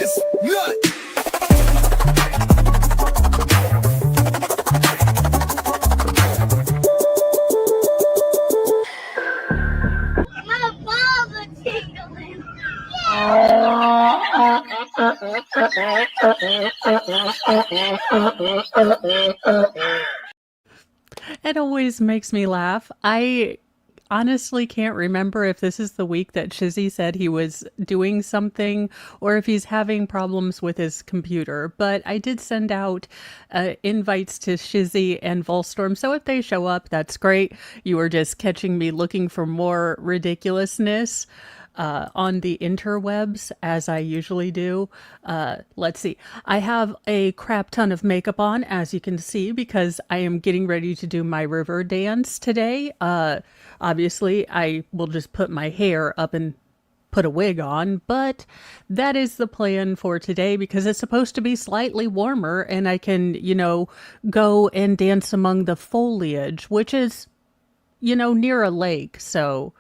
this nut. My balls are tingling. It always makes me laugh. I honestly can't remember if this is the week that Shizzy said he was doing something or if he's having problems with his computer. But I did send out invites to Shizzy and Volstorm. So if they show up, that's great. You were just catching me looking for more ridiculousness on the interwebs, as I usually do. Let's see. I have a crap ton of makeup on, as you can see, because I am getting ready to do my river dance today. Obviously, I will just put my hair up and put a wig on, but that is the plan for today because it's supposed to be slightly warmer and I can, go and dance among the foliage, which is, near a lake. So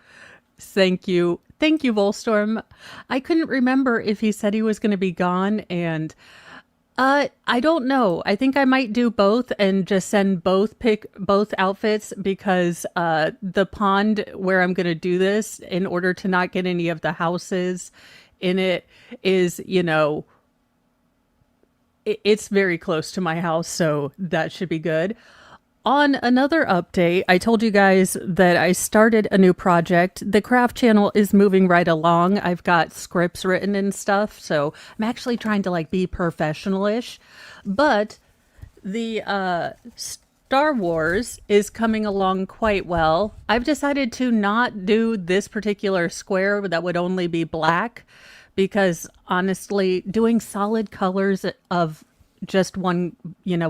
thank you. Thank you, Volstorm. I couldn't remember if he said he was going to be gone, and I don't know. I think I might do both and just send both outfits because the pond where I'm going to do this, in order to not get any of the houses in it, is, it's very close to my house, so that should be good. On another update, I told you guys that I started a new project. The craft channel is moving right along. I've got scripts written and stuff, so I'm actually trying to be professional-ish. But the Star Wars is coming along quite well. I've decided to not do this particular square that would only be black because honestly, doing solid colors of just one,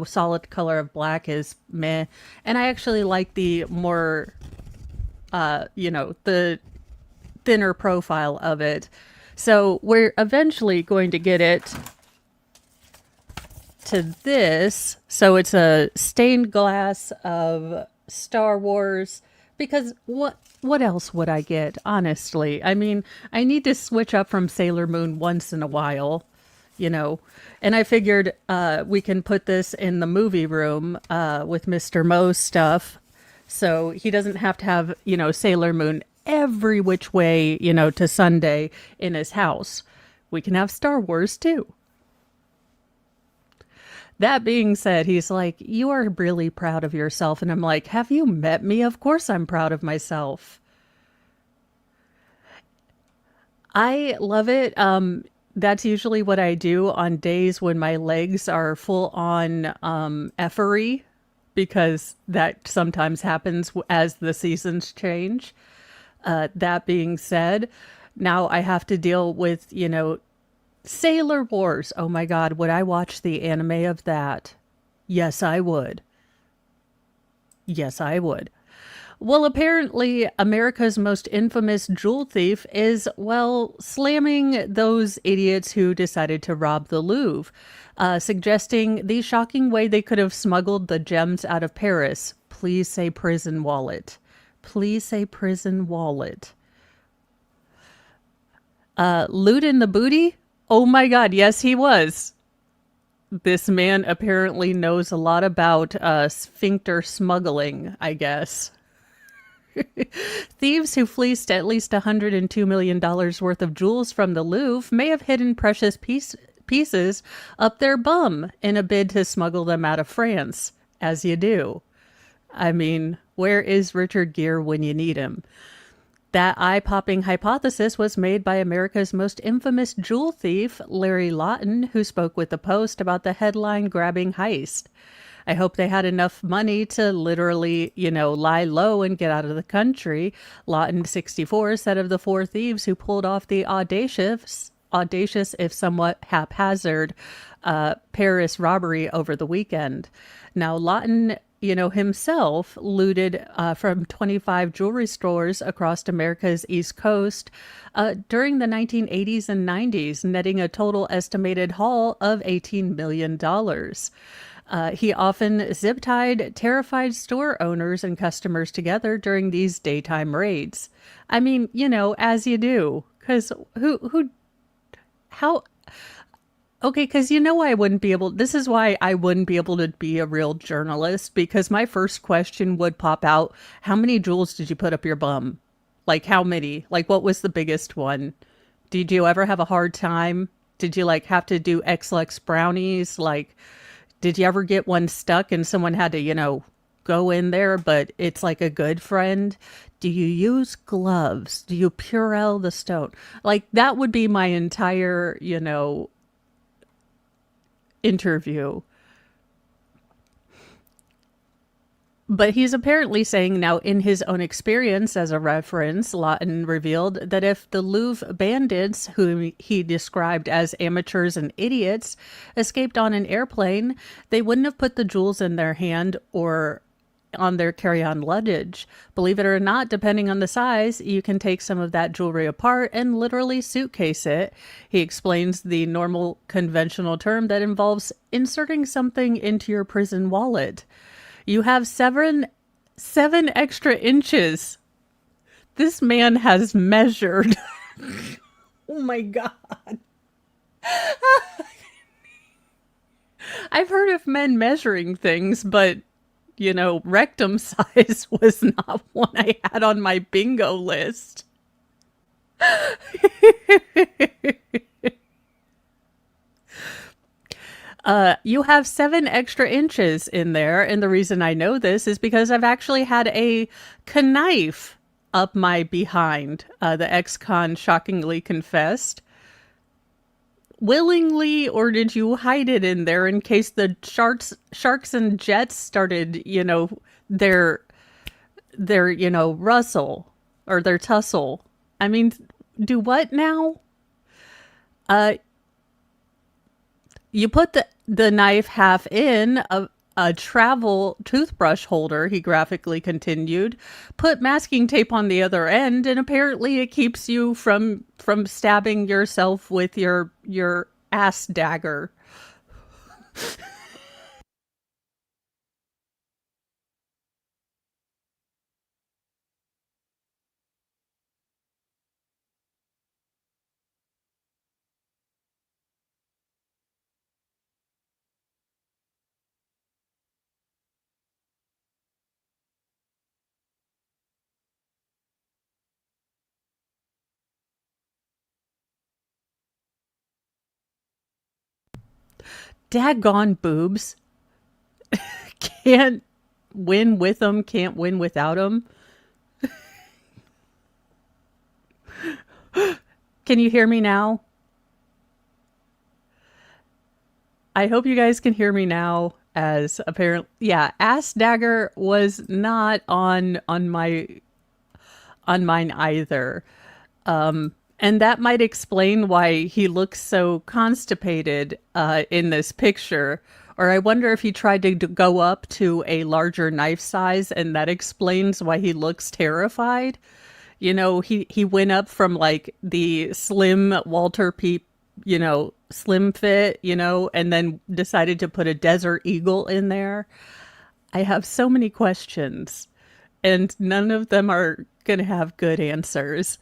solid color of black is meh. And I actually like the more, the thinner profile of it. So we're eventually going to get it to this. So it's a stained glass of Star Wars because what else would I get? Honestly, I mean, I need to switch up from Sailor Moon once in a while. And I figured we can put this in the movie room with Mr. Mo's stuff. So he doesn't have to have, Sailor Moon every which way, to Sunday in his house. We can have Star Wars too. That being said, he's like, you are really proud of yourself. And I'm like, have you met me? Of course I'm proud of myself. I love it. That's usually what I do on days when my legs are full on effery, because that sometimes happens as the seasons change. That being said, now I have to deal with, Sailor Wars. Oh my God, would I watch the anime of that? Yes, I would. Yes, I would. Well, apparently, America's most infamous jewel thief is, slamming those idiots who decided to rob the Louvre, suggesting the shocking way they could have smuggled the gems out of Paris. Please say prison wallet. Please say prison wallet. Looting the booty? Oh my God, yes, he was. This man apparently knows a lot about sphincter smuggling, I guess. Thieves who fleeced at least $102 million worth of jewels from the Louvre may have hidden precious pieces up their bum in a bid to smuggle them out of France, as you do. I mean, where is Richard Gere when you need him? That eye-popping hypothesis was made by America's most infamous jewel thief, Larry Lawton, who spoke with the Post about the headline-grabbing heist. I hope they had enough money to literally, lie low and get out of the country. Lawton, 64, said of the four thieves who pulled off the audacious, if somewhat haphazard, Paris robbery over the weekend. Now, Lawton, himself looted from 25 jewelry stores across America's East Coast during the 1980s and 90s, netting a total estimated haul of $18 million. He often zip-tied terrified store owners and customers together during these daytime raids. I mean, as you do, because how Okay, because I wouldn't be able, this is why I wouldn't be able to be a real journalist, because my first question would pop out, how many jewels did you put up your bum? Like, how many? Like, what was the biggest one? Did you ever have a hard time? Did you, like, have to do X-Lex brownies? Like, did you ever get one stuck and someone had to, go in there, but it's like a good friend? Do you use gloves? Do you Purell the stone? Like, that would be my entire, interview. But he's apparently saying now, in his own experience as a reference, Lawton revealed that if the Louvre bandits, whom he described as amateurs and idiots, escaped on an airplane, they wouldn't have put the jewels in their hand or on their carry-on luggage. Believe it or not, depending on the size, you can take some of that jewelry apart and literally suitcase it. He explains the normal conventional term that involves inserting something into your prison wallet. You have seven extra inches. This man has measured. Oh my God. I've heard of men measuring things, but rectum size was not one I had on my bingo list. You have 7 extra inches in there, and the reason I know this is because I've actually had a knife up my behind. The ex-con shockingly confessed. Willingly, or did you hide it in there in case the sharks and jets started, their rustle or their tussle? I mean, do what now? Uh, You put the knife half in a travel toothbrush holder, he graphically continued. Put masking tape on the other end, and apparently it keeps you from stabbing yourself with your ass dagger. Daggone boobs. Can't win with them, can't win without them. Can you hear me now? I hope you guys can hear me now, as apparently, yeah, ass dagger was not on mine either. And that might explain why he looks so constipated in this picture. Or I wonder if he tried to go up to a larger knife size, and that explains why he looks terrified. He went up from like the slim Walter Peep, slim fit, and then decided to put a Desert Eagle in there. I have so many questions, and none of them are going to have good answers.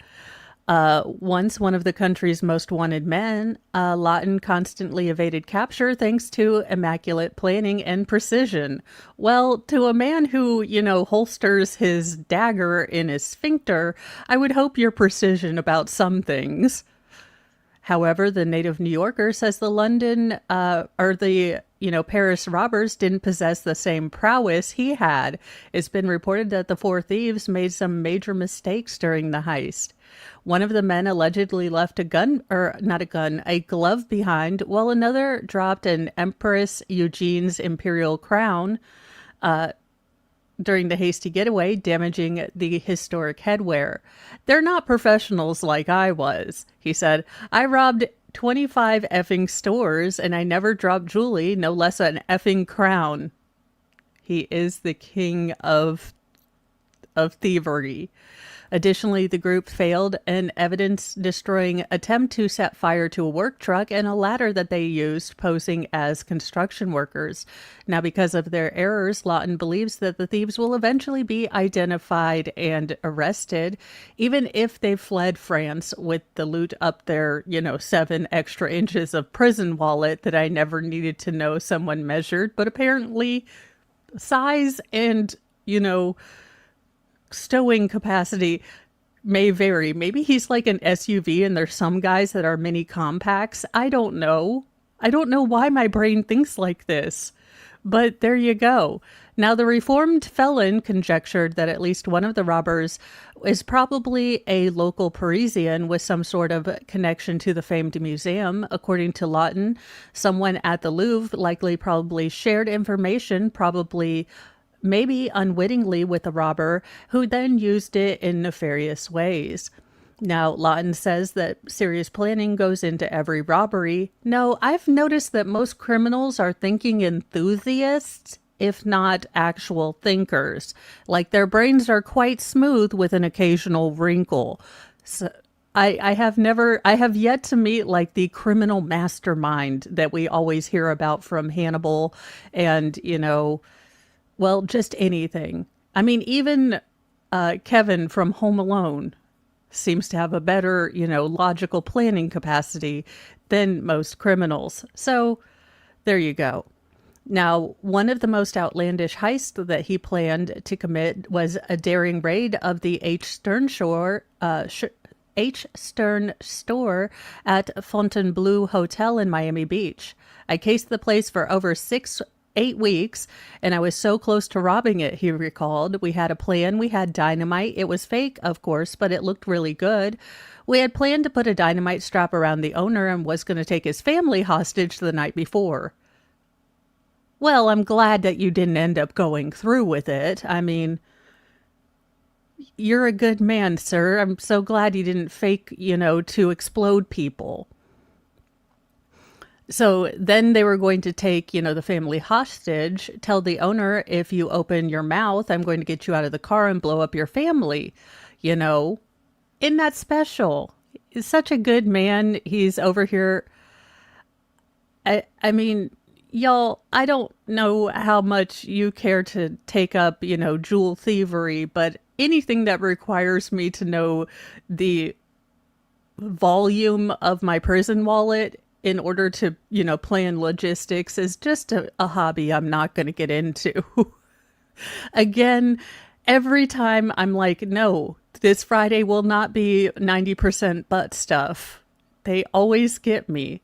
Once one of the country's most wanted men, Lawton constantly evaded capture thanks to immaculate planning and precision. Well, to a man who, holsters his dagger in his sphincter, I would hope you're precision about some things. However, the native New Yorker says the London or the Paris robbers didn't possess the same prowess he had. It's been reported that the four thieves made some major mistakes during the heist. One of the men allegedly left a gun, or not a gun, a glove behind, while another dropped an Empress Eugene's imperial crown during the hasty getaway, damaging the historic headwear. They're not professionals like I was, he said. I robbed 25 effing stores and I never dropped Julie, no less an effing crown. He is the king of thievery. Additionally, the group failed an evidence-destroying attempt to set fire to a work truck and a ladder that they used, posing as construction workers. Now, because of their errors, Lawton believes that the thieves will eventually be identified and arrested, even if they fled France with the loot up their, 7 extra inches of prison wallet that I never needed to know someone measured. But apparently, size and, stowing capacity may vary. Maybe he's like an SUV and there's some guys that are mini compacts. I don't know. I don't know why my brain thinks like this. But there you go. Now, the reformed felon conjectured that at least one of the robbers is probably a local Parisian with some sort of connection to the famed museum. According to Lawton, someone at the Louvre likely probably shared information, probably maybe unwittingly, with the robber, who then used it in nefarious ways. Now, Lawton says that serious planning goes into every robbery. No, I've noticed that most criminals are thinking enthusiasts, if not actual thinkers. Like, their brains are quite smooth with an occasional wrinkle. So I have yet to meet like the criminal mastermind that we always hear about from Hannibal and, well, just anything. I mean, even Kevin from Home Alone seems to have a better, logical planning capacity than most criminals. So there you go. Now, one of the most outlandish heists that he planned to commit was a daring raid of the H. Stern store at Fontainebleau Hotel in Miami Beach. I cased the place for over 8 weeks, and I was so close to robbing it, he recalled. We had a plan. We had dynamite. It was fake, of course, but it looked really good. We had planned to put a dynamite strap around the owner and was going to take his family hostage the night before. Well, I'm glad that you didn't end up going through with it. I mean, you're a good man, sir. I'm so glad you didn't fake, to explode people. So then they were going to take, the family hostage, tell the owner, if you open your mouth, I'm going to get you out of the car and blow up your family. Isn't that special? He's such a good man. He's over here. I mean, y'all, I don't know how much you care to take up, jewel thievery, but anything that requires me to know the volume of my prison wallet in order to, plan logistics is just a hobby I'm not going to get into. Again, every time I'm like, no, this Friday will not be 90% butt stuff. They always get me.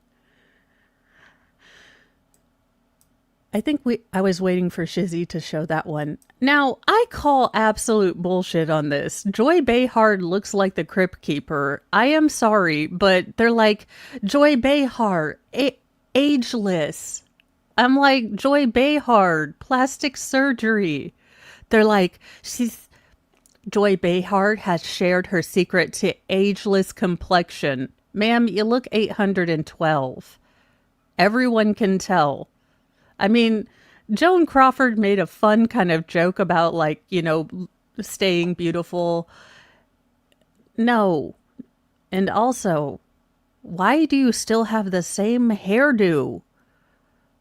I was waiting for Shizzy to show that one. Now, I call absolute bullshit on this. Joy Behar looks like the Crypt Keeper. I am sorry, but they're like, Joy Behar, ageless. I'm like, Joy Behar, plastic surgery. They're like, Joy Behar has shared her secret to ageless complexion. Ma'am, you look 812. Everyone can tell. I mean, Joan Crawford made a fun kind of joke about, like, staying beautiful. No. And also, why do you still have the same hairdo?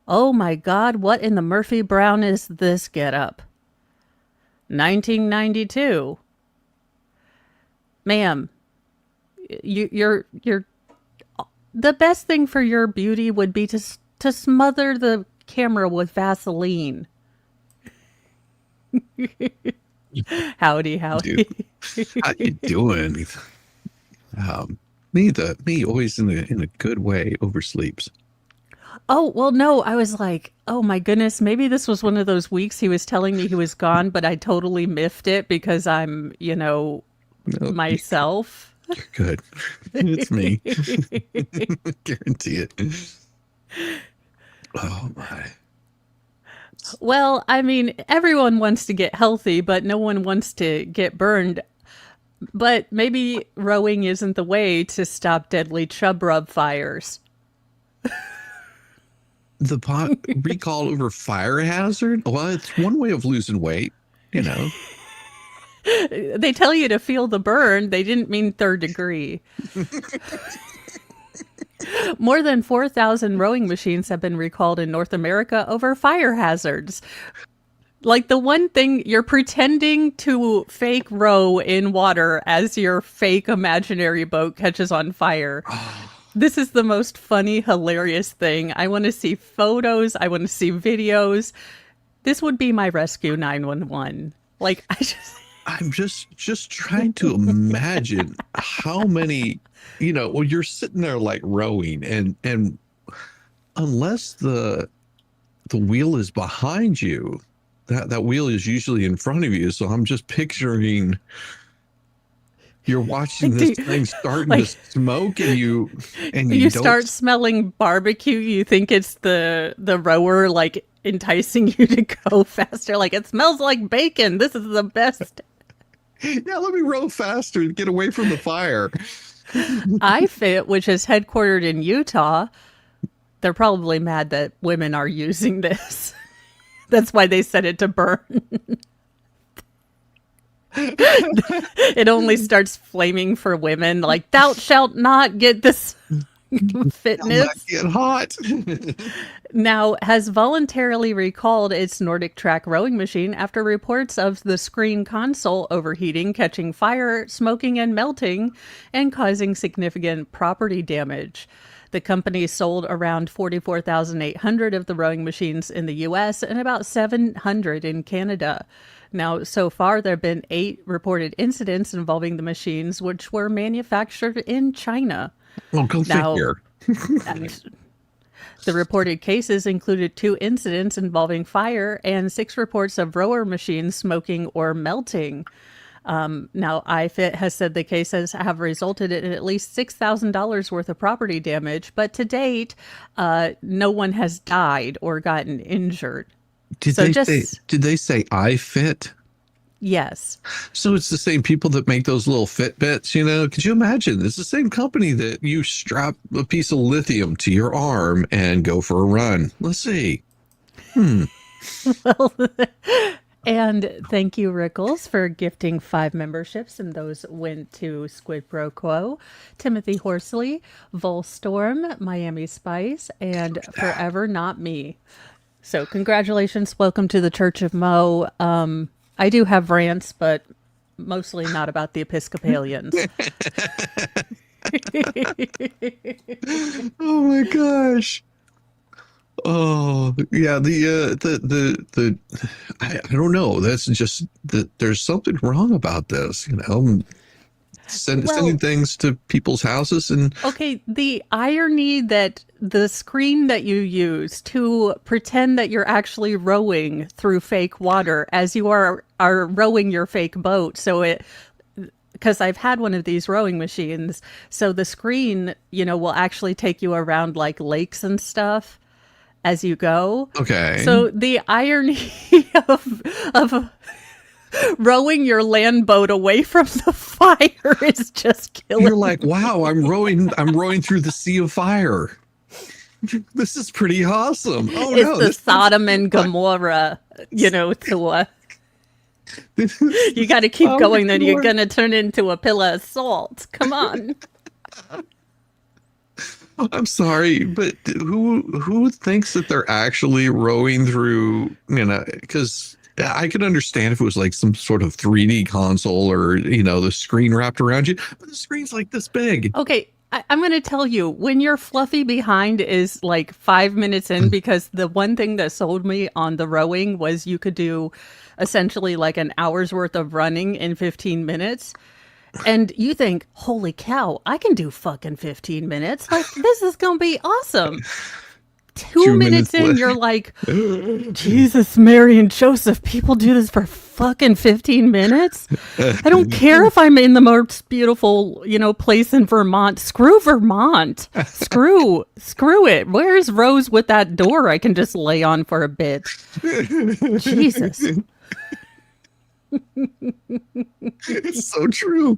Oh my God, what in the Murphy Brown is this getup? 1992. Ma'am, you're the best thing for your beauty would be to smother the camera with Vaseline. Howdy. Dude, how you doing? Me always in a good way oversleeps. Oh, well, no, I was like, oh my goodness, maybe this was one of those weeks he was telling me he was gone, but I totally miffed it because I'm, No, myself. you're good. It's me. Guarantee it. Oh my. Well, I mean, everyone wants to get healthy, but no one wants to get burned. But maybe rowing isn't the way to stop deadly chub rub fires. The pot recall over fire hazard? Well, it's one way of losing weight, They tell you to feel the burn. They didn't mean third degree. More than 4,000 rowing machines have been recalled in North America over fire hazards. Like the one thing, you're pretending to fake row in water as your fake imaginary boat catches on fire. This is the most funny, hilarious thing. I want to see photos. I want to see videos. This would be my rescue 911. Like, I'm just trying to imagine how many, well, you're sitting there like rowing and unless the wheel is behind you, that wheel is usually in front of you. So I'm just picturing you're watching this thing starting to smoke and you start smelling barbecue. You think it's the rower like enticing you to go faster. Like, it smells like bacon. This is the best. Yeah, let me row faster and get away from the fire. iFit, which is headquartered in Utah, they're probably mad that women are using this. That's why they set it to burn. It only starts flaming for women. Like, thou shalt not get this fitness. Get hot. Now has voluntarily recalled its Nordic Track rowing machine after reports of the screen console overheating, catching fire, smoking and melting, and causing significant property damage. The company sold around 44,800 of the rowing machines in the U.S. and about 700 in Canada. Now, so far, there have been 8 reported incidents involving the machines, which were manufactured in China. Well, go figure. The reported cases included 2 incidents involving fire and 6 reports of rower machines smoking or melting. Now, iFit has said the cases have resulted in at least $6,000 worth of property damage, but to date, no one has died or gotten injured. Did they say iFit? Yes. So it's the same people that make those little Fitbits, Could you imagine? It's the same company that you strap a piece of lithium to your arm and go for a run. Let's see. Well, and thank you, Rickles, for gifting 5 memberships, and those went to Squid Pro Quo, Timothy Horsley, Volstorm, Miami Spice, and Forever Not Me. So congratulations. Welcome to the Church of Mo. I do have rants, but mostly not about the Episcopalians. Oh my gosh. Oh yeah, I don't know. That's just that there's something wrong about this, sending things to people's houses and okay, the irony that the screen that you use to pretend that you're actually rowing through fake water as you are rowing your fake boat. So because I've had one of these rowing machines, so the screen, will actually take you around like lakes and stuff as you go. Okay. So the irony of rowing your land boat away from the fire is just killing. You're like, wow, I'm rowing through the sea of fire. This is pretty awesome. Oh it's no, the Sodom and Gomorrah, you got to keep going, then you're going to turn into a pillar of salt. Come on. I'm sorry, but who thinks that they're actually rowing through, because I could understand if it was like some sort of 3D console or, the screen wrapped around you, but the screen's like this big. Okay, I'm going to tell you, when your fluffy behind is like 5 minutes in, because the one thing that sold me on the rowing was you could do essentially like an hour's worth of running in 15 minutes. And you think, holy cow, I can do fucking 15 minutes. Like, this is going to be awesome. 2 minutes in, you're like, Jesus, Mary, and Joseph, people do this for fucking 15 minutes? I don't care if I'm in the most beautiful, place in Vermont. Screw Vermont. Screw it. Where's Rose with that door I can just lay on for a bit? Jesus. It's so true.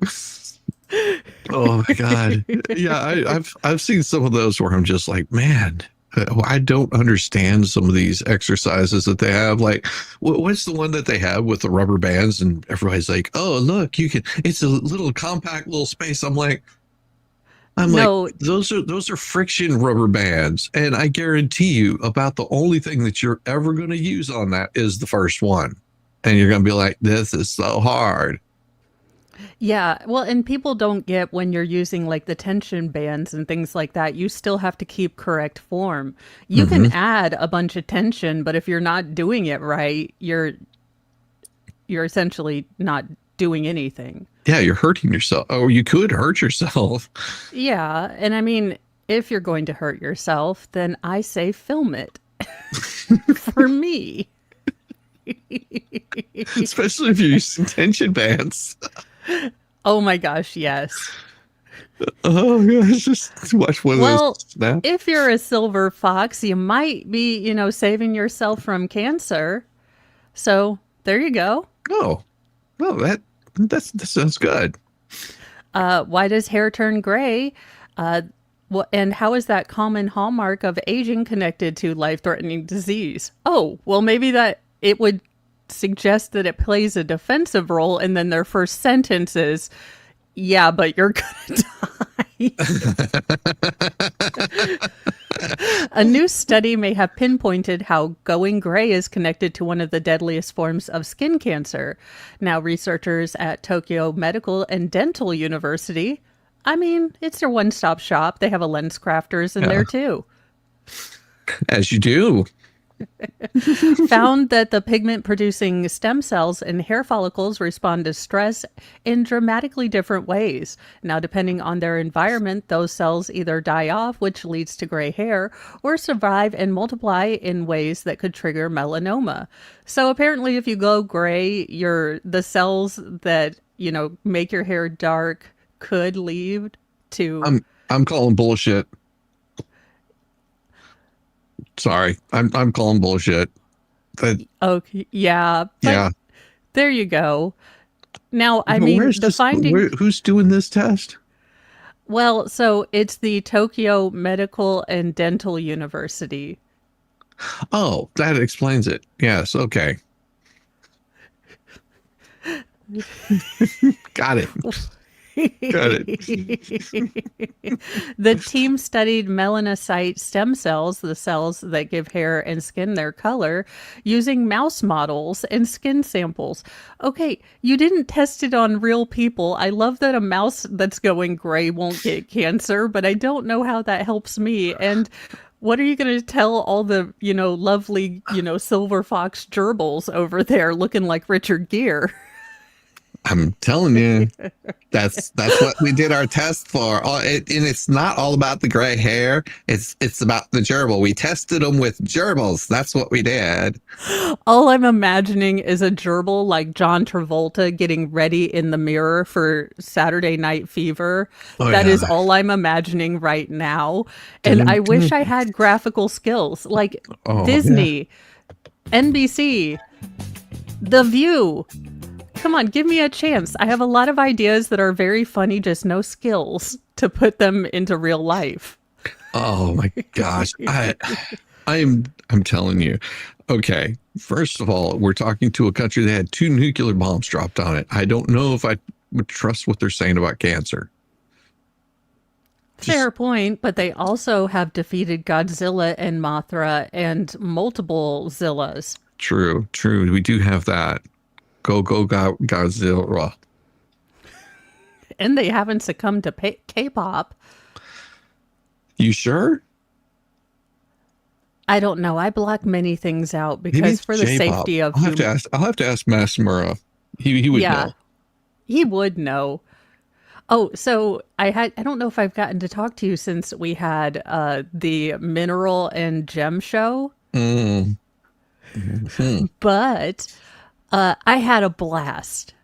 Oh my God. Yeah, I've seen some of those where I'm just like, man, I don't understand some of these exercises that they have. Like, what's the one that they have with the rubber bands? And everybody's like, "Oh, look, you can." It's a little compact little space. I'm like, No, those are friction rubber bands, and I guarantee you, about the only thing that you're ever going to use on that is the first one, and you're going to be like, "This is so hard." yeah. Well, and people don't get when you're using like the tension bands and things like that, you still have to keep correct form. You can Hmm. add a bunch of tension, but if you're not doing it right, you're essentially not doing anything. Yeah, you're hurting yourself. Oh, you could hurt yourself. Yeah, and I mean, if you're going to hurt yourself, then I say film it for me. Especially if you're using tension bands. Oh my gosh, yes. Oh gosh, just watch one of those Well, snap. if you're a silver fox, you might be, saving yourself from cancer. So there you go. Oh, well, that sounds good. Why does hair turn gray? And how is that common hallmark of aging connected to life-threatening disease? Oh, well, maybe that it would suggest that it plays a defensive role, and then their first sentence is, "Yeah, but you're gonna die." A new study may have pinpointed how going gray is connected to one of the deadliest forms of skin cancer. Now, researchers at Tokyo Medical and Dental University, I mean, it's their one-stop shop. They have a lens crafters in Yeah, there too. as you do. Found that the pigment producing stem cells in hair follicles respond to stress in dramatically different ways. Now, depending on their environment, those cells either die off, which leads to gray hair, or survive and multiply in ways that could trigger melanoma. So apparently, if you go gray, the cells that, make your hair dark could lead to. I'm calling bullshit. Sorry, I'm calling bullshit. That Okay, yeah, but yeah. there you go. Now, I But mean, where's the this? finding. Who's doing this test? Well, so it's the Tokyo Medical and Dental University. Oh, that explains it. Yes. Okay. Got it. Got it. The team studied melanocyte stem cells, the cells that give hair and skin their color, using mouse models and skin samples. Okay, you didn't test it on real people. I love that a mouse that's going gray won't get cancer, but I don't know how that helps me. And what are you going to tell all the, lovely, silver fox gerbils over there looking like Richard Gere? I'm telling you, that's what we did our test for. And it's not all about the gray hair. It's about the gerbil. We tested them with gerbils. That's what we did. All I'm imagining is a gerbil like John Travolta getting ready in the mirror for Saturday Night Fever. Oh That yeah. is all I'm imagining right now. And I wish I had graphical skills like Oh yeah. Disney, NBC, The View. Come on, give me a chance. I have a lot of ideas that are very funny, just no skills to put them into real life. Oh my gosh. I'm telling you. Okay. First of all, we're talking to a country that had 2 nuclear bombs dropped on it. I don't know if I would trust what they're saying about cancer. Fair point, but they also have defeated Godzilla and Mothra and multiple Zillas. True. We do have that. Go Godzilla. And they haven't succumbed to K-pop. You sure? I don't know. I block many things out Maybe because it's for the J-pop. safety of I'll have to ask Masamura. He would yeah, know. he would know. Oh, so I don't know if I've gotten to talk to you since we had the mineral and gem show, Mm. Mhm. but I had a blast.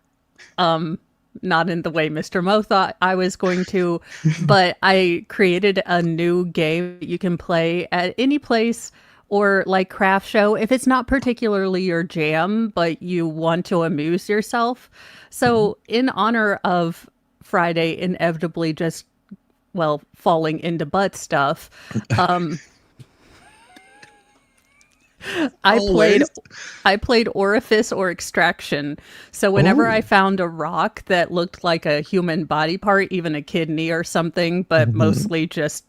Not in the way Mr. Mo thought I was going to, but I created a new game you can play at any place or like craft show if it's not particularly your jam, but you want to amuse yourself. So in honor of Friday inevitably just, well, falling into butt stuff, I played Always? I played orifice or extraction. So whenever I Oh. found a rock that looked like a human body part, even a kidney or something, but Mhm. mostly just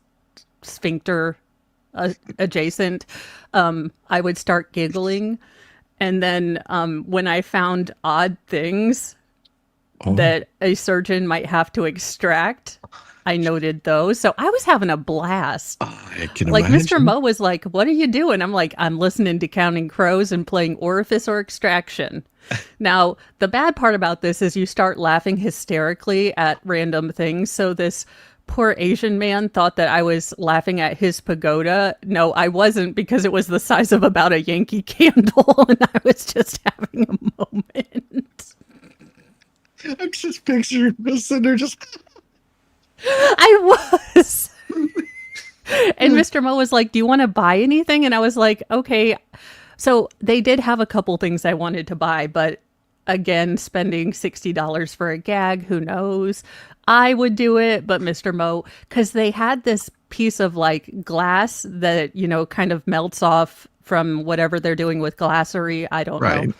sphincter adjacent, I would start giggling. And then when I found odd things Oh, that a surgeon might have to extract, I noted those. So I was having a blast. I can Like Mr. imagine. Mo was like, "What are you doing?" I'm like, "I'm listening to Counting Crows and playing Orifice or Extraction." Now, the bad part about this is you start laughing hysterically at random things. So this poor Asian man thought that I was laughing at his pagoda. No, I wasn't, because it was the size of about a Yankee candle and I was just having a moment. I'm just picturing us sitting there just. I was. And Mr. Mo was like, "Do you want to buy anything?" And I was like, "Okay." So they did have a couple things I wanted to buy, but again, spending $60 for a gag, who knows? I would do it, but Mr. Mo, because they had this piece of like glass that, kind of melts off from whatever they're doing with glasery. I don't know. Right.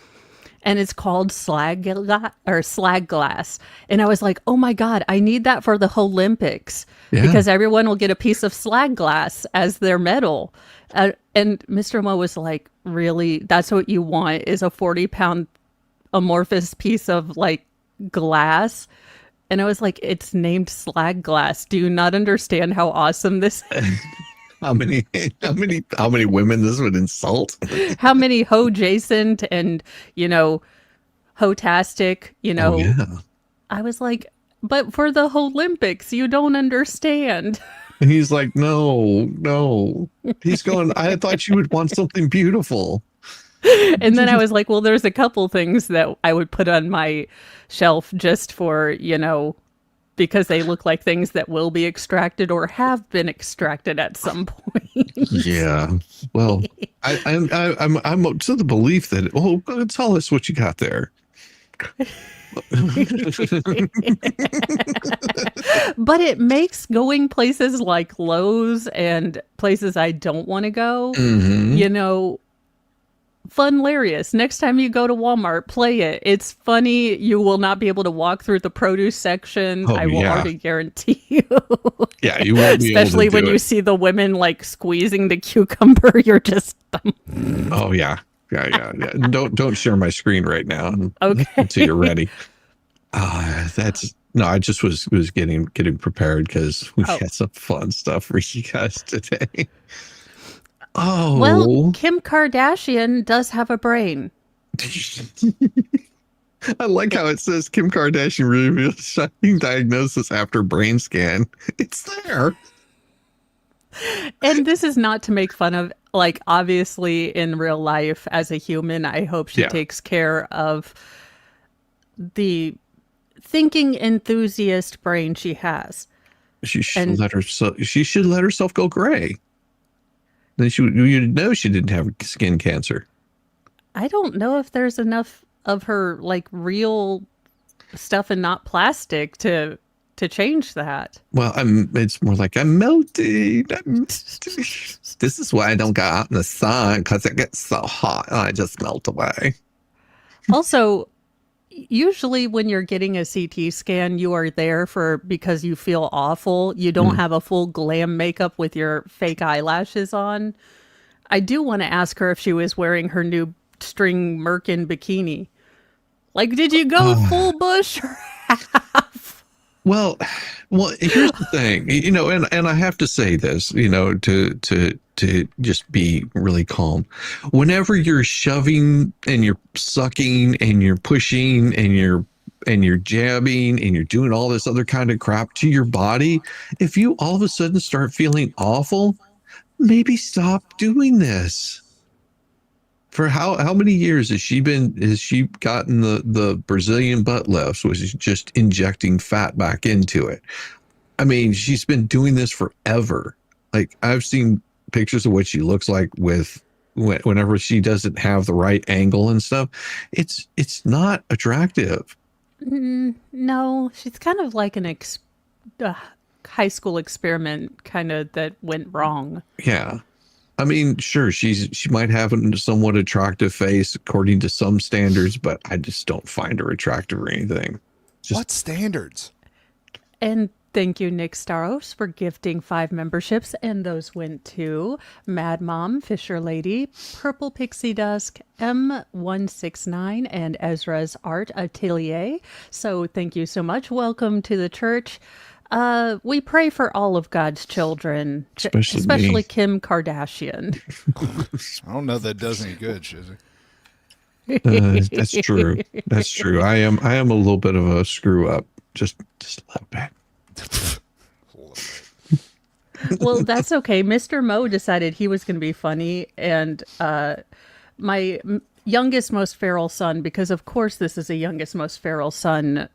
And it's called slag glass. And I was like, "Oh my God, I need that for the Olympics Yeah. because everyone will get a piece of slag glass as their medal." And Mr. Mo was like, "Really? That's what you want, is a 40-pound amorphous piece of like glass?" And I was like, "It's named slag glass. Do you not understand how awesome this How many how many women this would insult? how many ho Jason and, ho-tastic, Oh yeah. I was like, "But for the Olympics, you don't understand." And he's like, no, no. He's going, I thought you would want something beautiful. And then I was like, "Well, there's a couple things that I would put on my shelf just for, because they look like things that will be extracted or have been extracted at some point." Yeah. Well, I'm to the belief that, oh, tell us what you got there. But it makes going places like Lowe's and places I don't want to go, Hmm. you know, funlarious. Next time you go to Walmart, play it. It's funny. You will not be able to walk through the produce section. Oh I will yeah. already guarantee you. Yeah, you won't be able to Especially when do you it. see the women like squeezing the cucumber. You're just Oh yeah. Yeah, yeah, yeah. Don't share my screen right now until you're okay. ready. That's no, I just was getting prepared because we Oh, had some fun stuff for you guys today. well, Oh, Kim Kardashian does have a brain. I like how it says Kim Kardashian reveals shocking diagnosis after brain scan. It's there. And this is not to make fun of, like, obviously in real life as a human, I hope she Yeah, takes care of the thinking enthusiast brain she has. And she should let herself go gray. Then you'd know she didn't have skin cancer. I don't know if there's enough of her like real stuff and not plastic to change that. Well, it's more like I'm melting. This is why I don't go out in the sun, because it gets so hot and I just melt away. Also, usually when you're getting a CT scan, you are there for because you feel awful. You don't Mm. have a full glam makeup with your fake eyelashes on. I do want to ask her if she was wearing her new string merkin bikini. Like, did you go Uh, full bush or half? well, well, here's the thing, and I have to say this, to just be really calm. Whenever you're shoving and you're sucking and you're pushing and you're jabbing and you're doing all this other kind of crap to your body, if you all of a sudden start feeling awful, maybe stop doing this. For how many years has she gotten the Brazilian butt lifts, which is just injecting fat back into it? I mean, she's been doing this forever. Like, I've seen pictures of what she looks like whenever she doesn't have the right angle and stuff. It's not attractive. No, she's kind of like uh, high school experiment kind of that went wrong. Yeah. I mean, sure, she might have a somewhat attractive face according to some standards, but I just don't find her attractive or anything. Just, What standards? And thank you, Nick Staros, for gifting 5 memberships. And those went to Mad Mom, Fisher Lady, Purple Pixie Dusk, M169, and Ezra's Art Atelier. So thank you so much. Welcome to the church. We pray for all of God's children, Especially me. Kim Kardashian. I don't know if that does any good, Shizzy. That's true. That's true. I am a little bit of a screw up. Just a little bit. Well, that's okay. Mr. Mo decided he was going to be funny, and my youngest, most feral son, because of course this is a youngest, most feral son,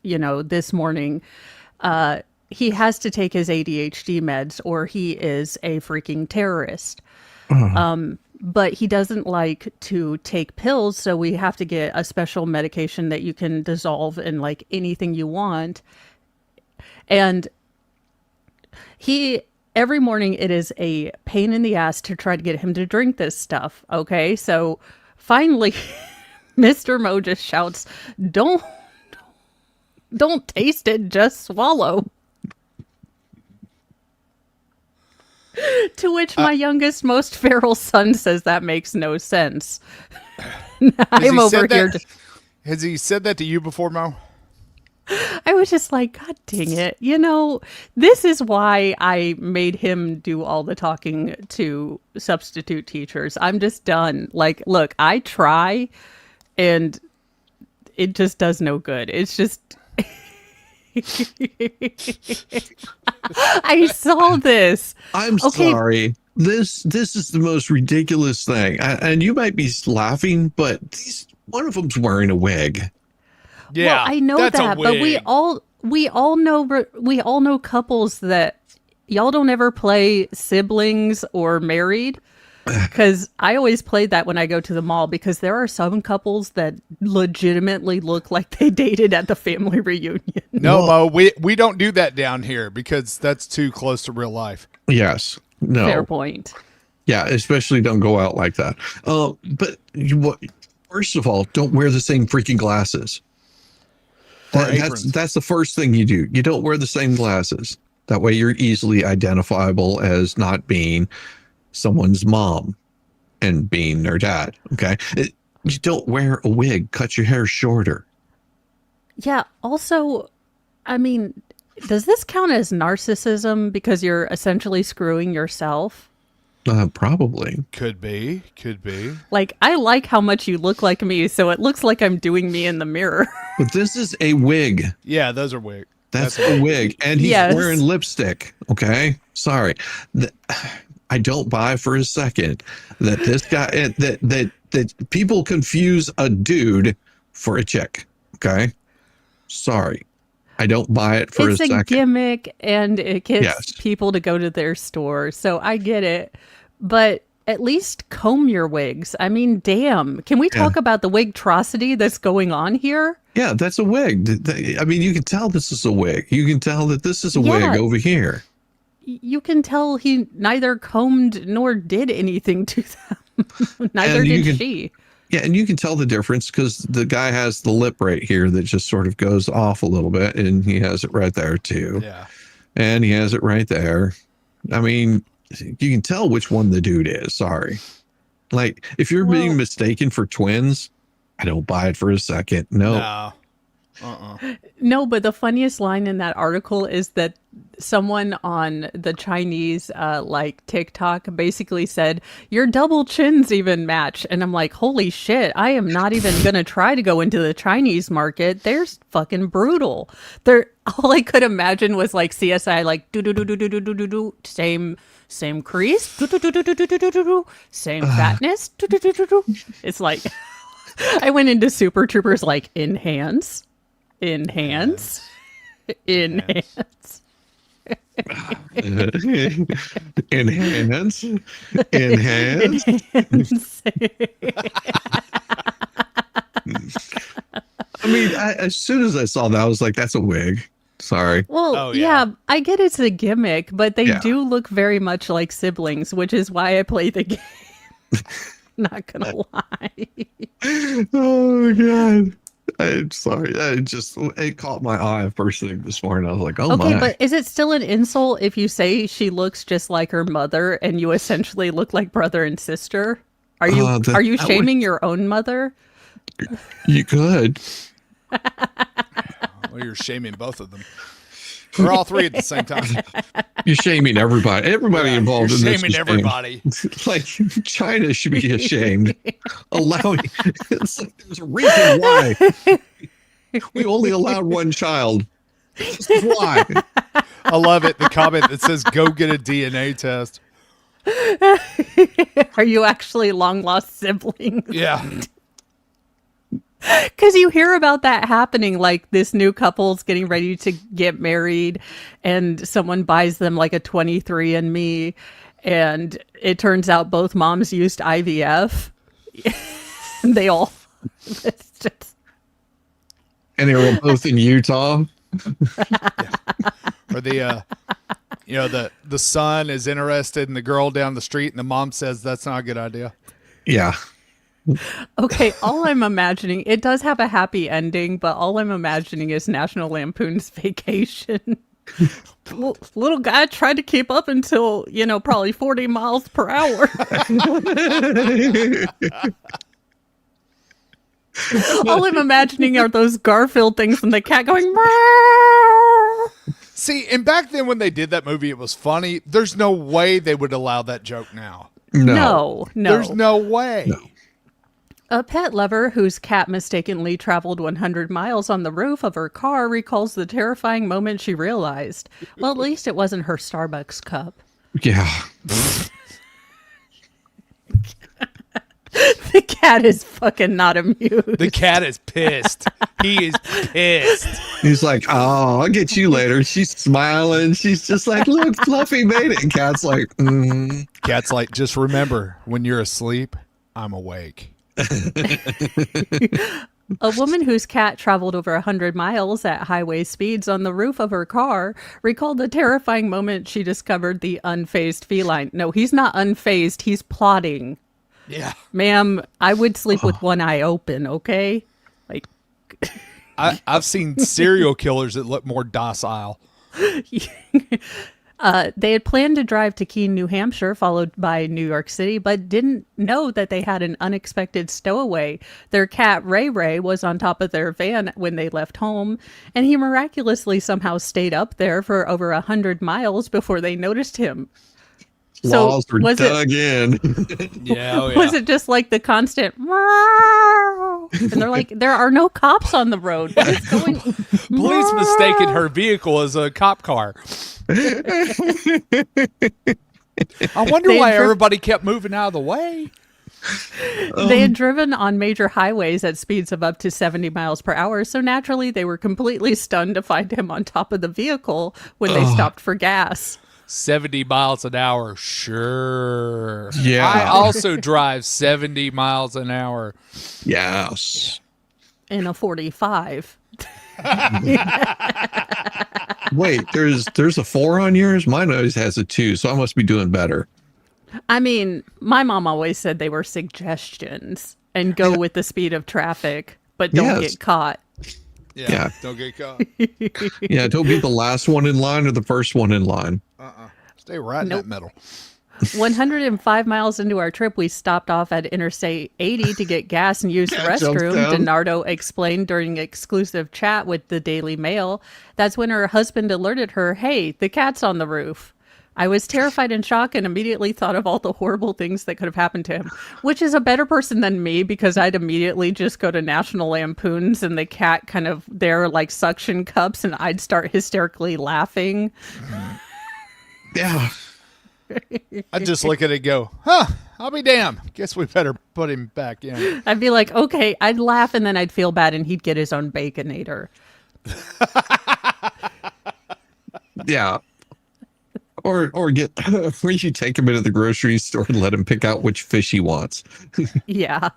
this morning, he has to take his ADHD meds or he is a freaking terrorist. But he doesn't like to take pills, so we have to get a special medication that you can dissolve in like anything you want. And every morning it is a pain in the ass to try to get him to drink this stuff. Okay, so finally, Mr. Mo just shouts, "Don't taste it, just swallow." To which my youngest, most feral son says that makes no sense. I'm over here. Has he said that to you before, Mo? I was just like, God dang it. This is why I made him do all the talking to substitute teachers. I'm just done. Like, look, I try and it just does no good. It's just... I saw this. I'm sorry. This is the most ridiculous thing. And you might be laughing, but one of them's wearing a wig. Yeah, well, I know that, but we all know couples that y'all don't ever play siblings or married. Because I always play that when I go to the mall, because there are some couples that legitimately look like they dated at the family reunion. No, Mo, we don't do that down here because that's too close to real life. Yes. No. Fair point. Yeah, especially don't go out like that. But first of all, don't wear the same freaking glasses. That's the first thing you do. You don't wear the same glasses. That way you're easily identifiable as not being someone's mom and being their dad. Okay. You don't wear a wig. Cut your hair shorter. Yeah. Also, I mean, does this count as narcissism because you're essentially screwing yourself? Probably. Could be. Like, I like how much you look like me, so it looks like I'm doing me in the mirror. But this is a wig. Yeah, those are wigs. That's a wig. And he's wearing lipstick. Okay. Sorry. I don't buy for a second that this guy that people confuse a dude for a chick. Okay, sorry, I don't buy it for a second. It's a gimmick, and it gets people to go to their store. So I get it, but at least comb your wigs. I mean, damn, can we talk about the wigtrosity that's going on here? Yeah, that's a wig. I mean, you can tell this is a wig. You can tell that this is a wig over here. You can tell he neither combed nor did anything to them. Neither did she. Yeah, and you can tell the difference because the guy has the lip right here that just sort of goes off a little bit, and he has it right there too. Yeah. And he has it right there. I mean, you can tell which one the dude is. Sorry. Like, if you're being mistaken for twins, I don't buy it for a second. No. No, but the funniest line in that article is that someone on the Chinese TikTok basically said, "Your double chins even match." And I'm like, holy shit, I am not even gonna try to go into the Chinese market. They're fucking brutal. All I could imagine was like CSI, like do do do do do do do do, same crease, do do do do do do do do, same fatness, do do do do do. It's like I went into Super Troopers like enhance. Enhance. Enhance. I mean, as soon as I saw that, I was like, that's a wig. Sorry. Well, Oh, yeah. yeah. I get it's a gimmick, but they Yeah. do look very much like siblings, which is why I play the game. Not gonna lie. Oh God. I'm sorry. It caught my eye first thing this morning. I was like, oh Okay, my. but is it still an insult if you say she looks just like her mother and you essentially look like brother and sister? Are you That would- shaming your own mother? You could. Well, you're shaming both of them. Or all three at the same time. You're shaming everybody. Everybody involved You're in this. shaming is shamed. everybody. Like China should be ashamed. Allowing it's like there's a reason why we only allowed one child. This is why. I love it. The comment that says, go get a DNA test. Are you actually long lost siblings? Yeah. Because you hear about that happening, like this new couple's getting ready to get married and someone buys them like a 23andMe and it turns out both moms used IVF. And they all... It's just... And they were both in Utah. Or the son is interested in the girl down the street and the mom says that's not a good idea. Yeah. Okay, all I'm imagining, it does have a happy ending, but all I'm imagining is National Lampoon's Vacation. Little guy tried to keep up until, probably 40 miles per hour. All I'm imagining are those Garfield things and the cat going, meow. See, and back then when they did that movie, it was funny. There's no way they would allow that joke now. No. There's no way. No. A pet lover whose cat mistakenly traveled 100 miles on the roof of her car recalls the terrifying moment she realized. Well, at least it wasn't her Starbucks cup. Yeah. The cat is fucking not amused. The cat is pissed. He is pissed. He's like, oh, I'll get you later. She's smiling. She's just like, look, Fluffy made it. And Cat's like, Cat's like, just remember, when you're asleep, I'm awake. A woman whose cat traveled over 100 miles at highway speeds on the roof of her car recalled the terrifying moment she discovered the unfazed feline. No, he's not unfazed. He's plotting. Yeah. Ma'am, I would sleep with one eye open, okay? Like, I've seen serial killers that look more docile. they had planned to drive to Keene, New Hampshire, followed by New York City, but didn't know that they had an unexpected stowaway. Their cat, Ray Ray, was on top of their van when they left home, and he miraculously somehow stayed up there for over 100 miles before they noticed him. laws were was dug in. Yeah, Was it just like the constant meow? And they're like, there are no cops on the road. What is going? Police mistaken her vehicle as a cop car. I wonder why everybody kept moving out of the way. They had driven on major highways at speeds of up to 70 miles per hour, so naturally they were completely stunned to find him on top of the vehicle when they stopped for gas. 70 miles an hour, sure. Yeah. I also drive 70 miles an hour. Yes. In a 45. Wait, there's a 4 on yours? Mine always has a 2, so I must be doing better. I mean, my mom always said they were suggestions and go with the speed of traffic, but don't Yes. get caught. Yeah. Don't get caught. Yeah, don't be the last one in line or the first one in line. Stay right in that middle. 105 miles into our trip, we stopped off at Interstate 80 to get gas and use the Cat jumps restroom, down. DiNardo explained during exclusive chat with the Daily Mail. That's when her husband alerted her, hey, the cat's on the roof. I was terrified and shocked and immediately thought of all the horrible things that could have happened to him, which is a better person than me because I'd immediately just go to National Lampoons and the cat kind of there like suction cups and I'd start hysterically laughing. Yeah. I just look at it and go, I'll be damned. Guess we better put him back in. I'd be like, okay, I'd laugh and then I'd feel bad and he'd get his own Baconator. Yeah. Or get where you take him into the grocery store and let him pick out which fish he wants. Yeah.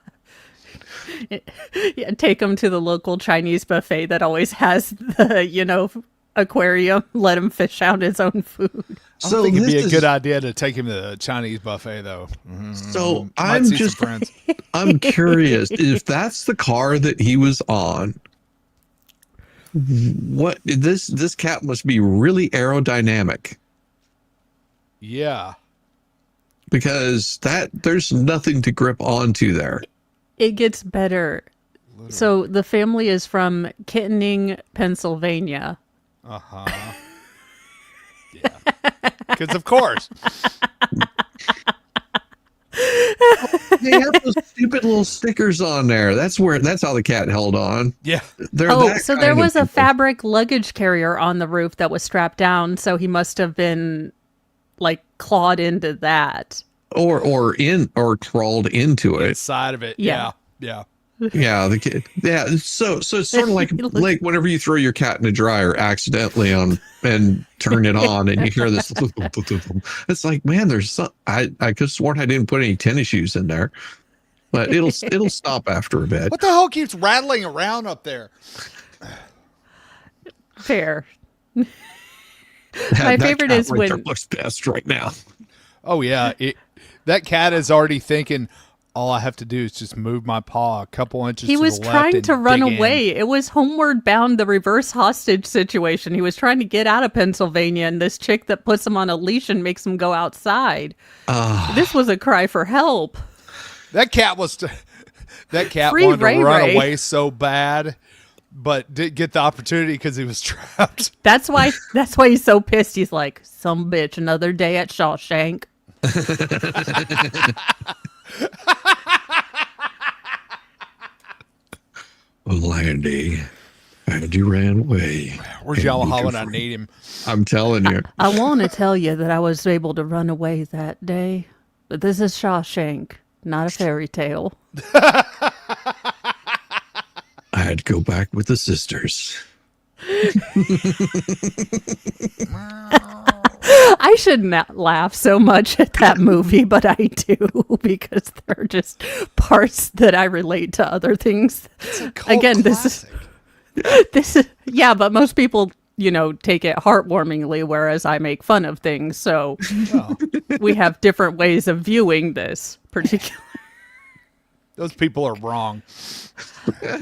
Yeah, take him to the local Chinese buffet that always has the, aquarium, let him fish out his own food. I don't think it'd be a good idea to take him to the Chinese buffet, though. So Might see some friends. I'm curious if that's the car that he was on. What this cat must be really aerodynamic. Yeah. Because there's nothing to grip onto there. It gets better. Literally. So the family is from Kittening, Pennsylvania. Uh-huh. Yeah. Because of course. They have those stupid little stickers on there. That's how the cat held on. Yeah. So there was a fabric luggage carrier on the roof that was strapped down, so he must have been like clawed into that. Or crawled into it. Inside of it. Yeah. Yeah, the kid. Yeah, so it's sort of like whenever you throw your cat in a dryer accidentally and turn it on and you hear this. It's like, man, there's some. I could have sworn I didn't put any tennis shoes in there, but it'll stop after a bit. What the hell keeps rattling around up there? Fair. My favorite is when looks best right now. Oh yeah, that cat is already thinking. All I have to do is just move my paw a couple inches. He was trying to run away. It was Homeward Bound, the reverse hostage situation. He was trying to get out of Pennsylvania, and this chick that puts him on a leash and makes him go outside. This was a cry for help. That cat wanted to run away so bad, but didn't get the opportunity because he was trapped. That's why he's so pissed. He's like, some bitch, another day at Shawshank. Landy, and you ran away. Where's Yamaha when I need him? I'm telling you. I want to tell you that I was able to run away that day, but this is Shawshank, not a fairy tale. I had to go back with the sisters. I should not laugh so much at that movie, but I do because there are just parts that I relate to other things. Again, classic. this is yeah, but most people, take it heartwarmingly, whereas I make fun of things. So we have different ways of viewing this particular. Those people are wrong.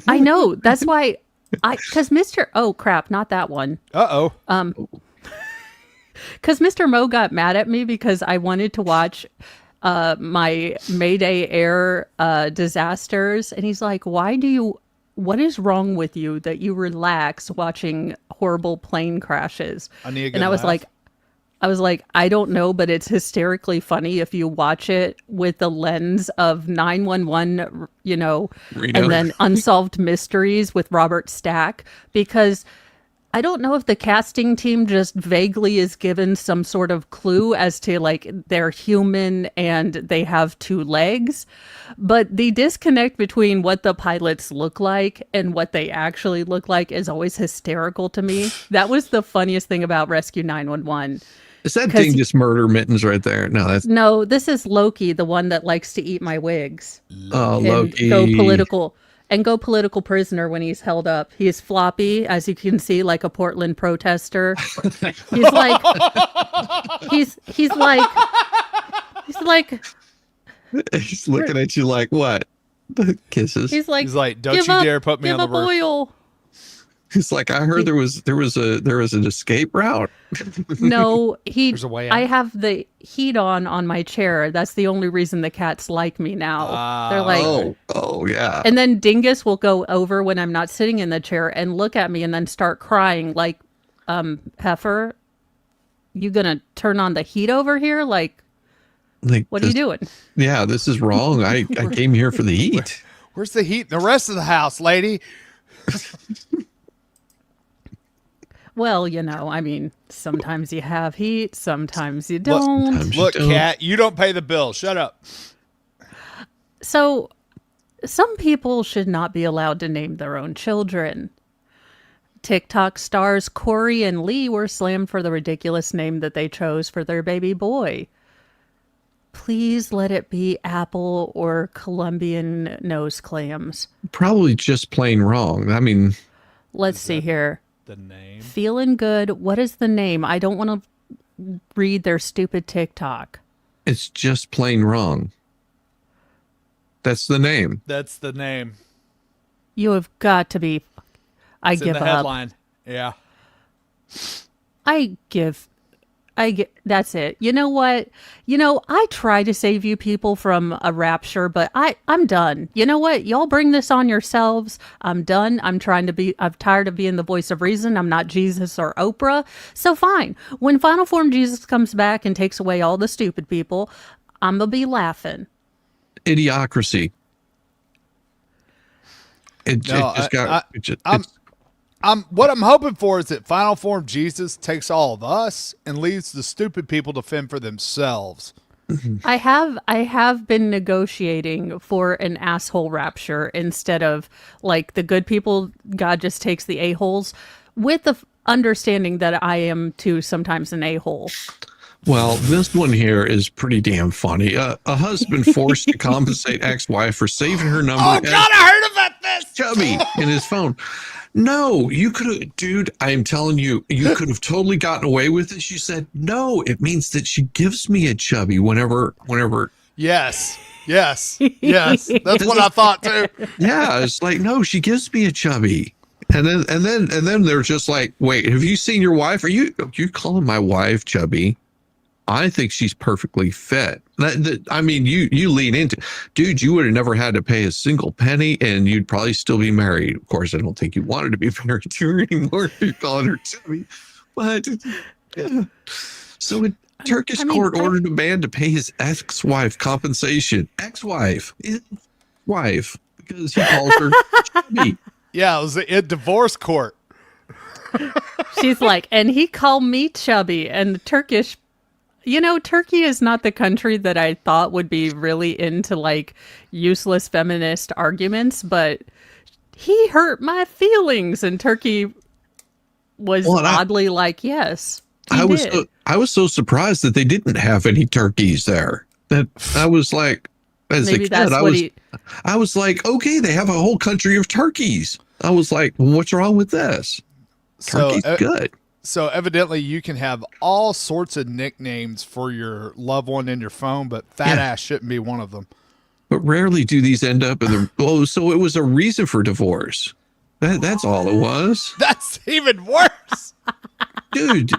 I know. That's why because oh crap, not that one. Uh-oh. Because Mr. Mo got mad at me because I wanted to watch my Mayday Air disasters. And he's like, what is wrong with you that you relax watching horrible plane crashes? And I was like, I don't know, but it's hysterically funny if you watch it with the lens of 911, and then Unsolved Mysteries with Robert Stack, because I don't know if the casting team just vaguely is given some sort of clue as to they're human and they have two legs, but the disconnect between what the pilots look like and what they actually look like is always hysterical to me. That was the funniest thing about Rescue 911. Is that Dingus Murder Mittens right there? No, this is Loki, the one that likes to eat my wigs. Oh, Loki. Go political prisoner when he's held up. He's floppy, as you can see, like a Portland protester. He's like, he's looking at you like what? Kisses. He's like, don't you dare put me on the roof. Oil. He's like, I heard there was an escape route. No, There's a way out. I have the heat on my chair. That's the only reason the cats like me now. They're like, oh yeah. And then Dingus will go over when I'm not sitting in the chair and look at me and then start crying like, Heifer, you gonna turn on the heat over here? Like what are you doing? Yeah, this is wrong. I came here for the heat. Where's the heat in the rest of the house, lady? Well, sometimes you have heat, sometimes you don't. Look, cat, you don't pay the bill. Shut up. So, some people should not be allowed to name their own children. TikTok stars Corey and Lee were slammed for the ridiculous name that they chose for their baby boy. Please let it be Apple or Colombian nose clams. Probably just plain wrong. Let's see here. The name. Feeling good. What is the name? I don't want to read their stupid TikTok. It's just plain wrong. That's the name. That's the name. You have got to be. I It's give in the up. headline. Yeah. That's it. You know what? I try to save you people from a rapture, but I'm done. You know what? Y'all bring this on yourselves. I'm done. I'm tired of being the voice of reason. I'm not Jesus or Oprah. So fine. When Final Form Jesus comes back and takes away all the stupid people, I'm going to be laughing. Idiocracy. What I'm hoping for is that Final Form Jesus takes all of us and leaves the stupid people to fend for themselves. I have been negotiating for an asshole rapture instead of like the good people. God just takes the a-holes, with the understanding that I am too sometimes an a-hole. Well, this one here is pretty damn funny. A husband forced to compensate ex-wife for saving her number. Oh God, I heard about this. Chubby in his phone. No, you could have, dude, I'm telling you, you could have totally gotten away with it. She said, no, it means that she gives me a chubby whenever. Yes. That's what I thought too. Yeah, it's like, no, she gives me a chubby. And then they're just like, wait, have you seen your wife? Are you calling my wife chubby? I think she's perfectly fit. I mean, you lean into, dude, you would have never had to pay a single penny and you'd probably still be married. Of course, I don't think you wanted to be married to her anymore if you're calling her chubby. But yeah. So a Turkish court ordered a man to pay his ex-wife compensation. Ex-wife, because he calls her chubby. Yeah, it was a divorce court. She's like, and he called me chubby, and the Turkish. Turkey is not the country that I thought would be really into like useless feminist arguments, but he hurt my feelings, and Turkey was oddly like, yes. I was so surprised that they didn't have any turkeys there. That I was like, as Maybe a kid, I was like, okay, they have a whole country of turkeys. I was like, well, what's wrong with this? Turkey's good. So evidently you can have all sorts of nicknames for your loved one in your phone, but fat ass shouldn't be one of them. But rarely do these end up in the, so it was a reason for divorce. That's all it was. That's even worse. Dude,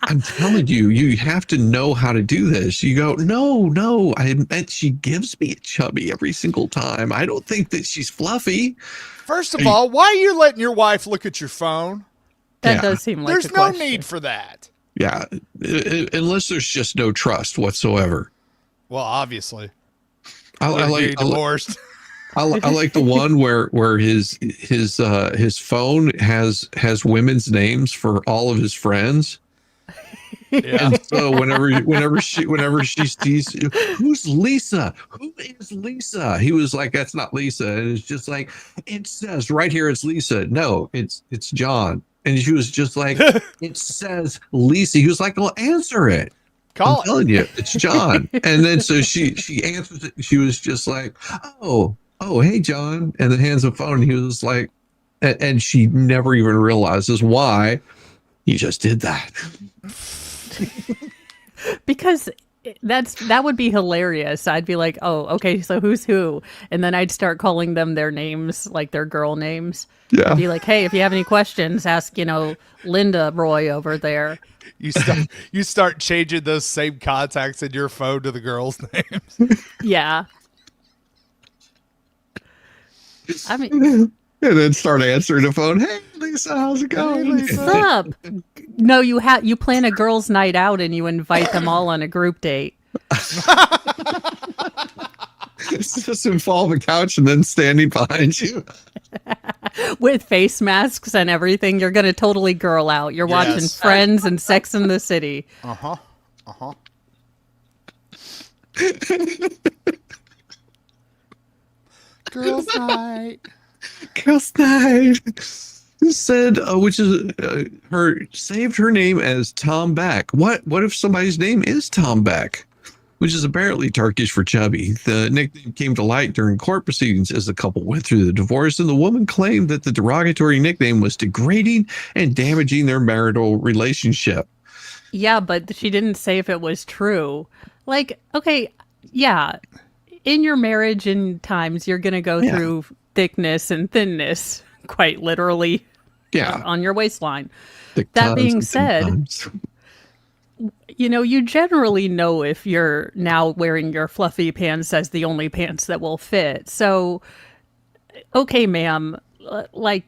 I'm telling you, you have to know how to do this. You go, no, I bet she gives me a chubby every single time. I don't think that she's fluffy. First of all, why are you letting your wife look at your phone? That does seem like there's a no question. need for that. Yeah, unless there's just no trust whatsoever. Well, obviously, I like divorced. I like the one where his phone has women's names for all of his friends. Yeah. And so whenever she sees, who's Lisa? Who is Lisa? He was like, that's not Lisa. And it's just like, it says right here it's Lisa. No, it's John. And she was just like, it says Lisa. He was like, well, answer it. I'm telling you, it's John. And then so she answers it. She was just like, oh, hey, John. And then hands the phone. And he was like, and she never even realizes why he just did that. Because that would be hilarious. I'd be like, oh, okay, so who's who? And then I'd start calling them their names, like their girl names. Yeah. I'd be like, hey, if you have any questions, ask, Linda Roy over there. You start changing those same contacts in your phone to the girls' names. Yeah. I mean, and then start answering the phone. Hey, Lisa, how's it going? Hey, Lisa. What's up? No, you plan a girls' night out and you invite them all on a group date. It's just involve a couch and then standing behind you. With face masks and everything. You're going to totally girl out. You're watching Friends and Sex in the City. Uh-huh. Girls' night. Girls' night. Said, which is saved her name as Tom Beck. What if somebody's name is Tom Beck? which is apparently Turkish for chubby. The nickname came to light during court proceedings as the couple went through the divorce, and the woman claimed that the derogatory nickname was degrading and damaging their marital relationship. Yeah, but she didn't say if it was true. Like, okay, yeah, in your marriage in times, you're going to go through thickness and thinness, quite literally, on your waistline. That being said, you generally know if you're now wearing your fluffy pants as the only pants that will fit. So, okay, ma'am, like,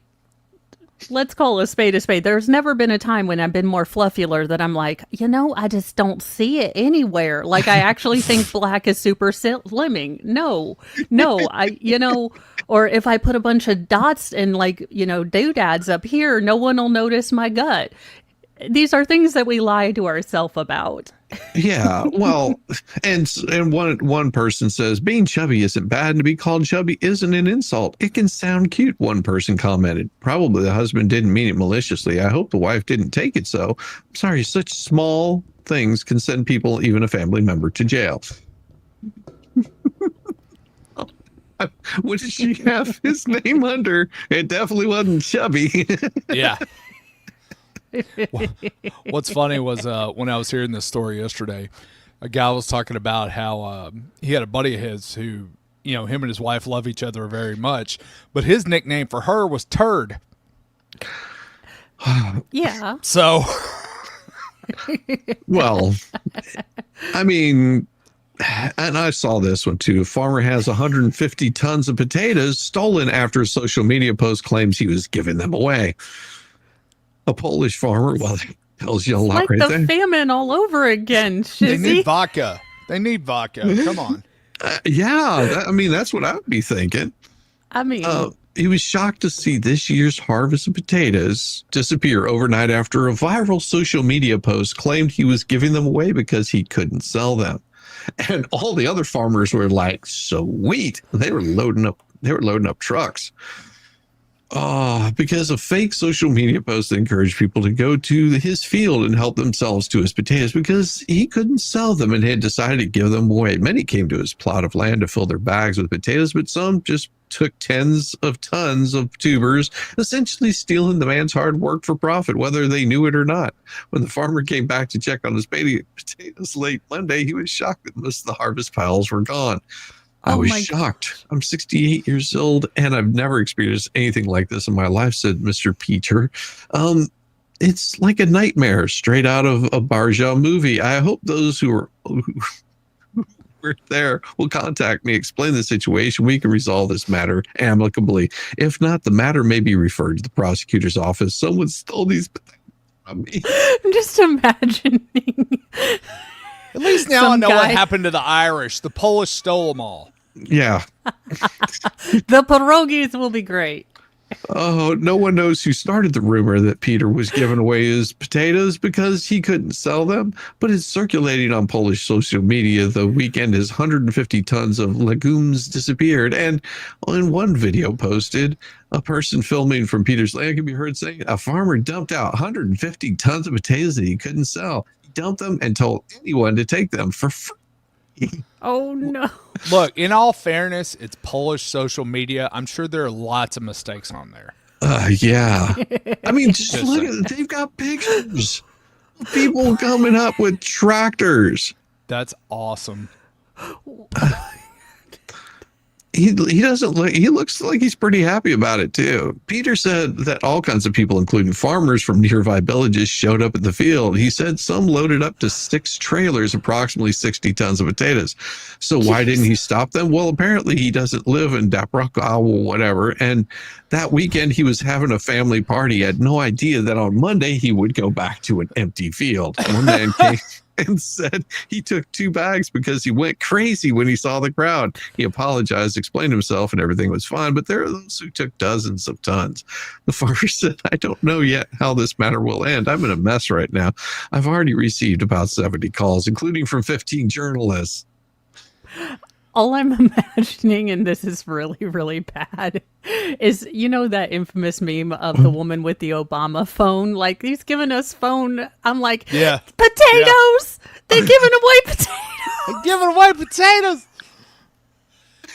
let's call a spade a spade. There's never been a time when I've been more fluffular that I'm like, I just don't see it anywhere. Like, I actually think black is super slimming. No, or if I put a bunch of dots and doodads up here, no one will notice my gut. These are things that we lie to ourselves about. Yeah, well, and one person says being chubby isn't bad, and to be called chubby isn't an insult. It can sound cute, one person commented. Probably the husband didn't mean it maliciously. I hope the wife didn't take it so. I'm sorry, such small things can send people, even a family member, to jail. What did she have his name under? It definitely wasn't chubby. Yeah. What's funny was when I was hearing this story yesterday, a guy was talking about how he had a buddy of his who, him and his wife love each other very much, but his nickname for her was Turd. Yeah. So, well, I mean, and I saw this one too. A farmer has 150 tons of potatoes stolen after a social media post claims he was giving them away. A Polish farmer, well, that tells you a lot like right the there. famine all over again, Shizzy. They need vodka. Come on. That's what I would be thinking. He was shocked to see this year's harvest of potatoes disappear overnight after a viral social media post claimed he was giving them away because he couldn't sell them. And all the other farmers were like, sweet. They were loading up trucks. Because a fake social media post encouraged people to go to his field and help themselves to his potatoes because he couldn't sell them and had decided to give them away. Many came to his plot of land to fill their bags with potatoes, but some just took tens of tons of tubers, essentially stealing the man's hard work for profit, whether they knew it or not. When the farmer came back to check on his potatoes late Monday, he was shocked that most of the harvest piles were gone. I was shocked. I'm 68 years old, and I've never experienced anything like this in my life, said Mr. Peter. It's like a nightmare straight out of a Barja movie. I hope those who were there will contact me, explain the situation. We can resolve this matter amicably. If not, the matter may be referred to the prosecutor's office. Someone stole these from me. I'm just imagining. At least now I know what happened to the Irish. The Polish stole them all. Yeah. The pierogies will be great. Oh, no one knows who started the rumor that Peter was giving away his potatoes because he couldn't sell them, but it's circulating on Polish social media the weekend his 150 tons of legumes disappeared. And in one video posted, a person filming from Peter's land can be heard saying a farmer dumped out 150 tons of potatoes that he couldn't sell. He dumped them and told anyone to take them for free. Oh, no. Look, in all fairness, it's Polish social media. I'm sure there are lots of mistakes on there. Yeah. I mean, just look at it. They've got pictures of people coming up with tractors. That's awesome. He doesn't look, he looks like he's pretty happy about it too. Peter said that all kinds of people, including farmers from nearby villages, showed up at the field. He said some loaded up to 6 trailers, approximately 60 tons of potatoes. So why didn't he stop them? Well, apparently he doesn't live in Daprakau or whatever. And that weekend he was having a family party. He had no idea that on Monday he would go back to an empty field. One man came and said he took 2 bags because he went crazy when he saw the crowd. He apologized, explained himself, and everything was fine. But there are those who took dozens of tons. The farmer said, I don't know yet how this matter will end. I'm in a mess right now. I've already received about 70 calls, including from 15 journalists. All I'm imagining, and this is really, really bad, is that infamous meme of the woman with the Obama phone? Like, he's giving us phone. I'm like, Yeah. potatoes! They're giving away potatoes! Giving away potatoes.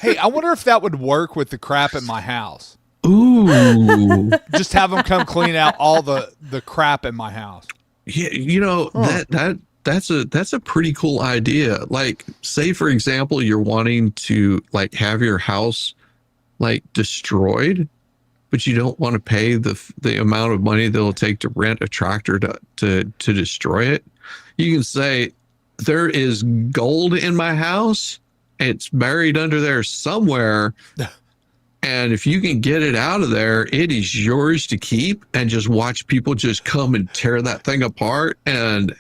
Hey, I wonder if that would work with the crap at my house. Ooh. Just have them come clean out all the crap in my house. Yeah, that's a pretty cool idea. Like, say for example, you're wanting to like have your house like destroyed, but you don't want to pay the amount of money that it'll take to rent a tractor to destroy it. You can say, there is gold in my house. It's buried under there somewhere. And if you can get it out of there, it is yours to keep, and just watch people just come and tear that thing apart. And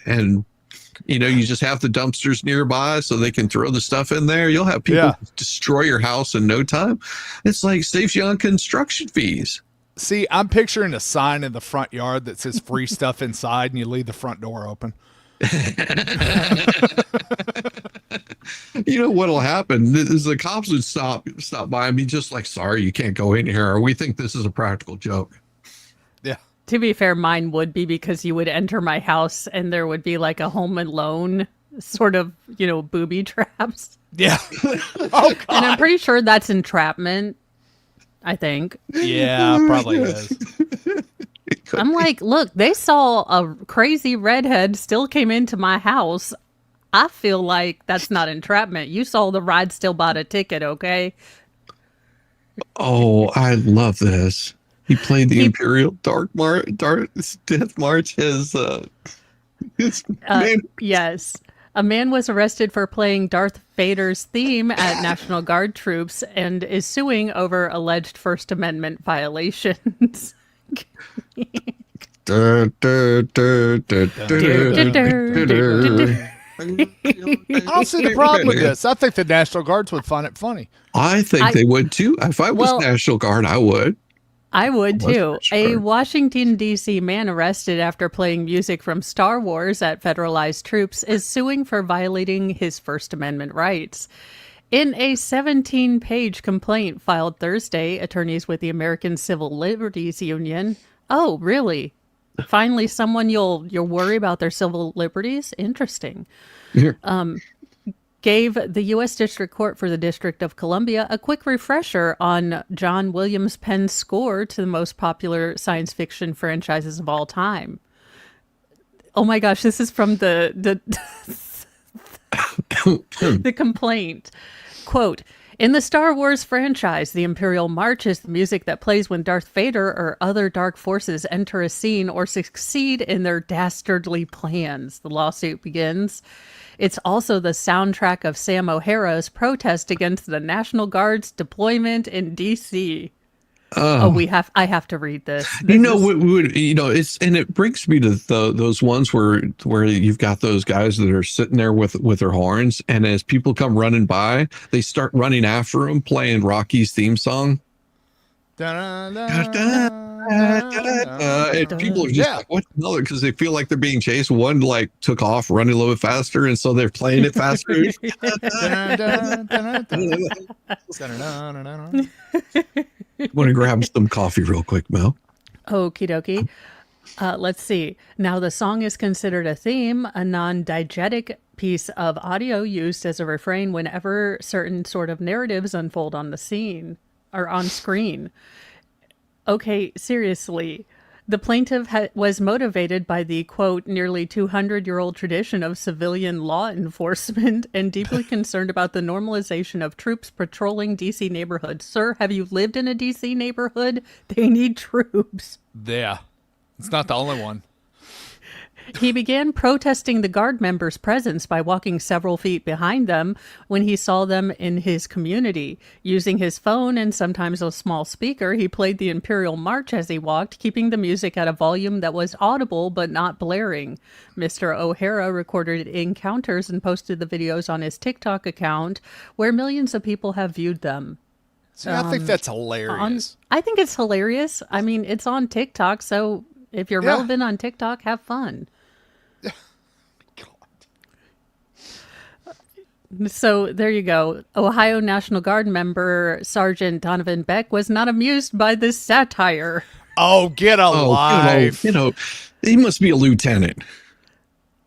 you just have the dumpsters nearby so they can throw the stuff in there. You'll have people destroy your house in no time. It's like saves you on construction fees. See, I'm picturing a sign in the front yard that says free stuff inside, and you leave the front door open. You know what'll happen is the cops would stop by and be just like, sorry, you can't go in here. We think this is a practical joke. Yeah. To be fair, mine would be, because you would enter my house and there would be like a Home Alone sort of, booby traps. Yeah. Oh, God. And I'm pretty sure that's entrapment, I think. Yeah, probably is. I'm like, look, they saw a crazy redhead still came into my house. I feel like that's not entrapment. You saw the ride, still bought a ticket, okay? Oh, I love this. He played the Imperial Death March as yes. A man was arrested for playing Darth Vader's theme at National Guard troops and is suing over alleged First Amendment violations. I don't see the problem with this. I think the National Guards would find it funny. I think they would too. If I was National Guard, I would. I would too. A Washington, D.C. man arrested after playing music from Star Wars at federalized troops is suing for violating his First Amendment rights. In a 17-page complaint filed Thursday, attorneys with the American Civil Liberties Union. Oh, really? Finally, someone you'll worry about their civil liberties? Interesting. Gave the U.S. District Court for the District of Columbia a quick refresher on John Williams Penn's score to the most popular science fiction franchises of all time. Oh my gosh, this is from the complaint. Quote, in the Star Wars franchise, the Imperial March is the music that plays when Darth Vader or other dark forces enter a scene or succeed in their dastardly plans. The lawsuit begins. It's also the soundtrack of Sam O'Hara's protest against the National Guard's deployment in D.C. I have to read this. It brings me to those ones where you've got those guys that are sitting there with their horns, and as people come running by, they start running after them, playing Rocky's theme song. And people are just like, what the hell? Because they feel like they're being chased. One like took off running a little bit faster, and so they're playing it faster. Want to grab some coffee real quick, Mel? Okie dokie. Let's see. Now, the song is considered a theme, a non-diegetic piece of audio used as a refrain whenever certain sort of narratives unfold on the scene or on screen. Okay, seriously. The plaintiff was motivated by the, quote, nearly 200-year-old tradition of civilian law enforcement and deeply concerned about the normalization of troops patrolling D.C. neighborhoods. Sir, have you lived in a D.C. neighborhood? They need troops. Yeah. It's not the only one. He began protesting the guard members' presence by walking several feet behind them when he saw them in his community. Using his phone and sometimes a small speaker, he played the Imperial March as he walked, keeping the music at a volume that was audible but not blaring. Mr. O'Hara recorded encounters and posted the videos on his TikTok account, where millions of people have viewed them. See, I think that's hilarious. I think it's hilarious. I mean, it's on TikTok, so if you're relevant on TikTok, have fun. So there you go. Ohio National Guard member Sergeant Donovan Beck was not amused by this satire. Oh, get a life. He must be a lieutenant.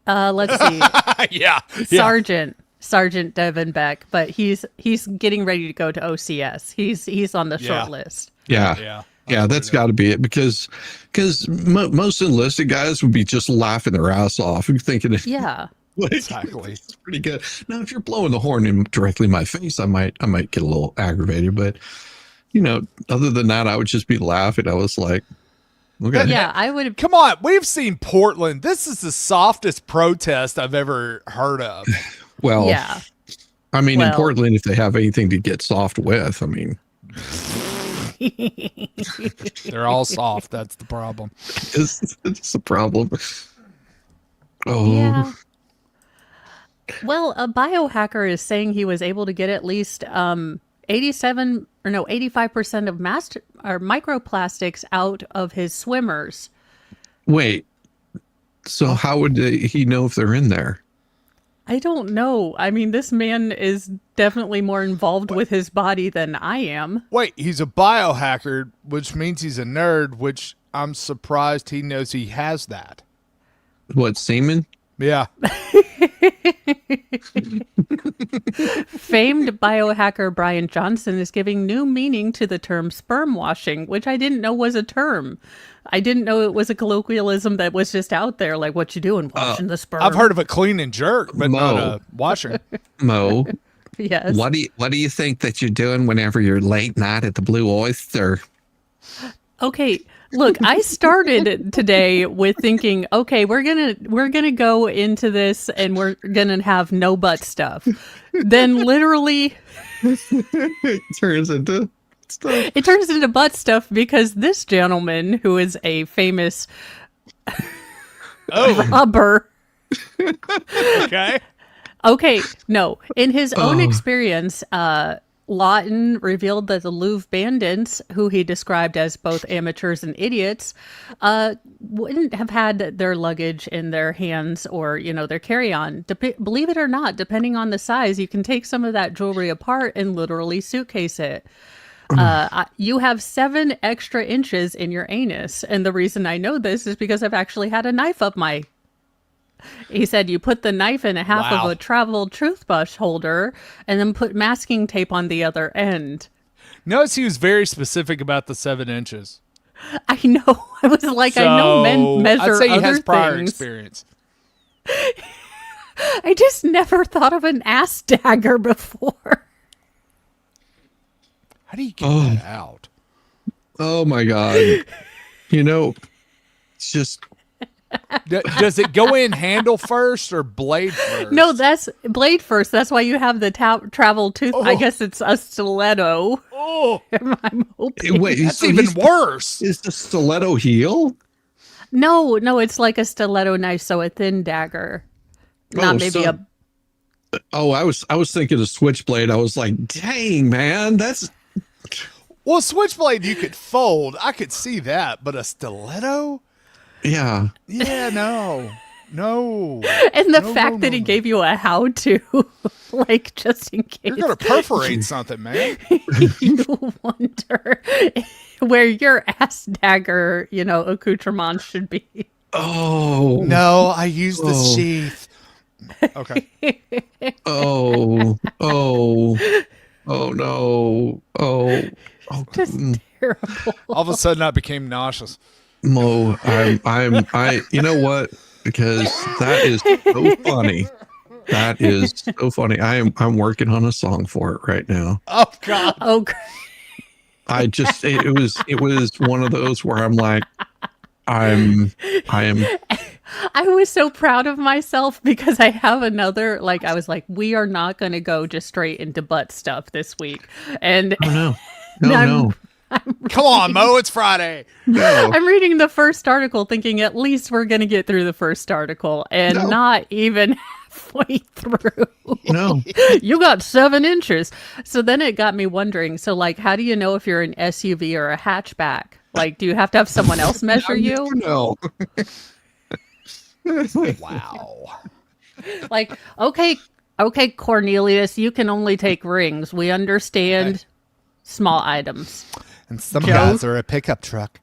Let's see. Yeah. Sergeant Devin Beck, but he's getting ready to go to OCS. He's on the short list. Yeah, that's got to be it because most enlisted guys would be just laughing their ass off and thinking, Yeah, exactly, it's pretty good. Now, if you're blowing the horn in directly in my face, I might get a little aggravated, but other than that, I would just be laughing. I was like, okay, yeah, I would have. Come on, we've seen Portland. This is the softest protest I've ever heard of. Well, Yeah. I mean, in Portland, if they have anything to get soft with, I mean, they're all soft. That's the problem. It's a problem. Oh, Yeah. Well, a biohacker is saying he was able to get at least 85% of microplastics out of his swimmers. wait. So how would he know if they're in there? I don't know. I mean, this man is definitely more involved with his body than I am. Wait, he's a biohacker, which means he's a nerd, which I'm surprised he knows he has that. What, semen? Yeah. Famed biohacker Brian Johnson is giving new meaning to the term sperm washing, which I didn't know was a term. I didn't know it was a colloquialism that was just out there, like what you doing washing the sperm. I've heard of a clean and jerk, but not a washing. Mo, Yes. what do you think that you're doing whenever you're late night at the Blue Oyster? Okay, look, I started today with thinking, okay, we're gonna go into this and we're gonna have no butt stuff. Then literally It turns into stuff. it turns into butt stuff because this gentleman, who is a famous robber. Okay. Okay, no. In his own experience, Lawton revealed that the Louvre bandits, who he described as both amateurs and idiots, wouldn't have had their luggage in their hands or, their carry-on. Believe it or not, depending on the size, you can take some of that jewelry apart and literally suitcase it. You have 7 extra inches in your anus. And the reason I know this is because I've actually had a knife up my... He said you put the knife in a half of a travel toothbrush holder and then put masking tape on the other end. Notice he was very specific about the 7 inches. I know. I was like, So, I know men measure I'd say he other has prior things. experience. I just never thought of an ass dagger before. How do you get that out? Oh my God. It's just, Does it go in handle first or blade first? No, that's blade first. That's why you have the travel tooth. I guess it's a stiletto. Oh, I'm hoping. wait, that's so even worse. Is the stiletto heel? No, it's like a stiletto knife, so a thin dagger. Not maybe a... Oh, I was thinking a switchblade. I was like, dang, man, that's... Well, switchblade you could fold. I could see that, but a stiletto? Yeah. Yeah, no. And the fact that he gave you a how-to, like, just in case. You're going to perforate something, man. You wonder where your ass dagger, accoutrement should be. Oh. No, I use the sheath. Okay. Oh no. Just terrible. All of a sudden I became nauseous. Mo, you know what? Because that is so funny. That is so funny. I'm working on a song for it right now. Oh God. Oh, I just it was one of those where I'm like, I am. I was so proud of myself because I have another, I was like, we are not going to go just straight into butt stuff this week. And Oh no. Come on, Mo, it's Friday. No. I'm reading the first article thinking at least we're going to get through the first article and not even halfway through. No. You got 7 inches. So then it got me wondering. So how do you know if you're an SUV or a hatchback? Do you have to have someone else measure you? No. Wow. Okay, Okay, Cornelius, you can only take rings. We understand small items. And some Joe? guys are a pickup truck.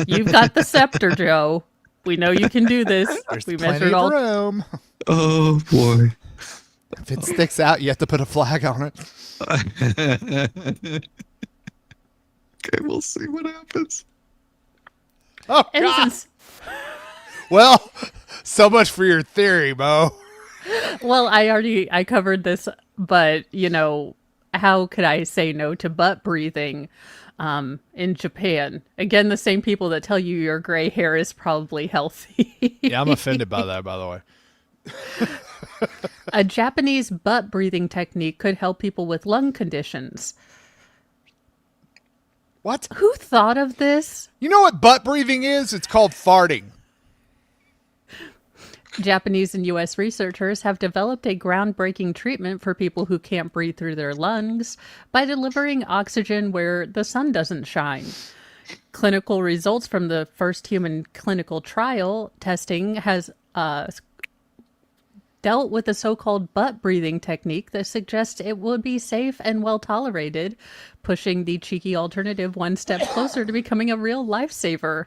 You've got the scepter, Joe. We know you can do this. There's We plenty measured of all. room. Oh boy. If it sticks out, you have to put a flag on it. Okay, we'll see what happens. Oh, And God. since, Well, so much for your theory, Mo. well, I covered this, but how could I say no to butt breathing in Japan? Again, the same people that tell you your gray hair is probably healthy. Yeah, I'm offended by that, by the way. A Japanese butt breathing technique could help people with lung conditions. What? Who thought of this? You know what butt breathing is? It's called farting. Japanese and U.S. researchers have developed a groundbreaking treatment for people who can't breathe through their lungs by delivering oxygen where the sun doesn't shine. Clinical results from the first human clinical trial testing has dealt with the so-called butt breathing technique that suggests it would be safe and well tolerated, pushing the cheeky alternative one step closer to becoming a real lifesaver.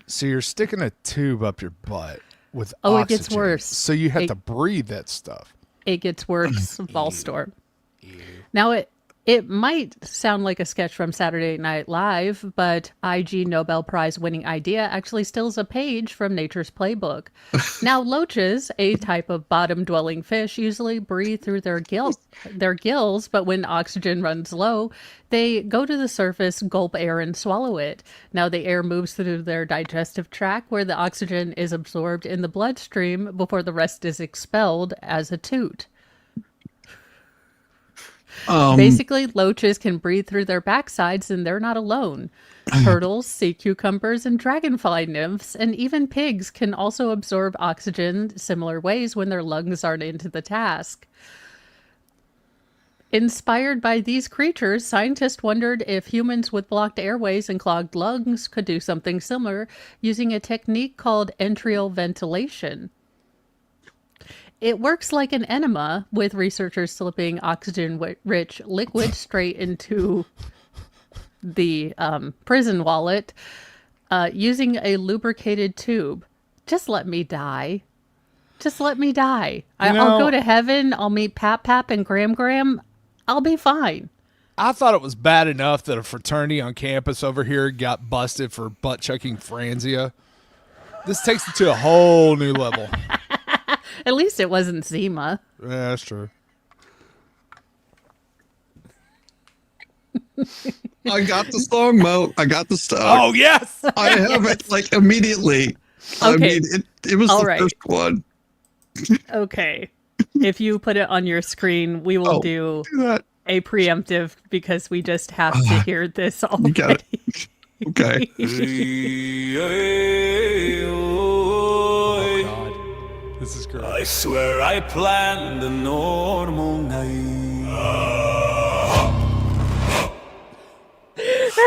So you're sticking a tube up your butt with Oh, oxygen. it gets worse. So you have to breathe that stuff. It gets worse, Ballstorm. Now, it might sound like a sketch from Saturday Night Live, but IG Nobel Prize winning idea actually steals a page from Nature's Playbook. Now, loaches, a type of bottom-dwelling fish, usually breathe through their gills, but when oxygen runs low, they go to the surface, gulp air, and swallow it. Now, the air moves through their digestive tract, where the oxygen is absorbed in the bloodstream before the rest is expelled as a toot. Basically, loaches can breathe through their backsides, and they're not alone. Turtles, sea cucumbers, and dragonfly nymphs, and even pigs can also absorb oxygen similar ways when their lungs aren't into the task. Inspired by these creatures, scientists wondered if humans with blocked airways and clogged lungs could do something similar using a technique called enteral ventilation. It works like an enema, with researchers slipping oxygen-rich liquid straight into the prison wallet using a lubricated tube. Just let me die. Just let me die. I'll go to heaven. I'll meet Pap and Gram. I'll be fine. I thought it was bad enough that a fraternity on campus over here got busted for butt-chucking Franzia. This takes it to a whole new level. At least it wasn't Zima. Yeah, that's true. I got the song, Mo. I got the stuff. Oh, yes! I have it like immediately. I Okay. mean, it was All the right. first one. Okay. If you put it on your screen, we will do Do that. a preemptive because we just have to hear this already. You got it. Okay. Oh, God. This is great. I swear I planned a normal night.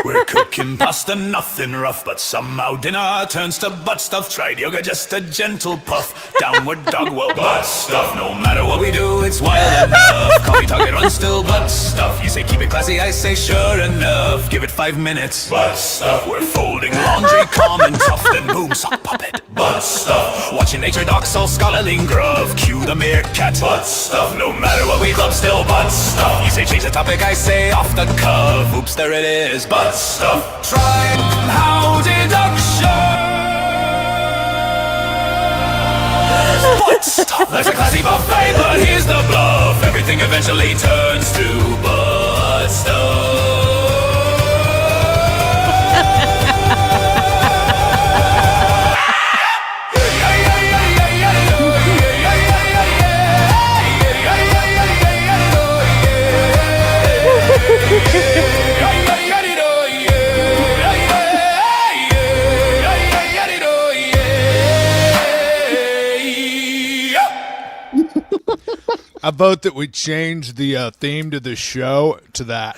We're cooking pasta, nothing rough, but somehow dinner turns to butt stuff. Tried yoga, just a gentle puff. Downward dog, well, butt stuff. No matter what we do, it's wild enough. Coffee talk, it runs still, butt stuff. You say keep it classy, I say sure enough. Give it 5 minutes, butt stuff. We're folding laundry, calm and tough. Then boom, sock puppet, butt stuff. Watching nature docs, all scholarly gruff. Cue the meerkat, butt stuff. No matter what we club, still butt stuff. You say change the topic, I say off the cuff. Oops, there it is, butt stuff. Try how deduction. Butt stuff. There's a classy buffet, but here's the bluff. Everything eventually turns to butt stuff. I vote that we change the theme to the show to that.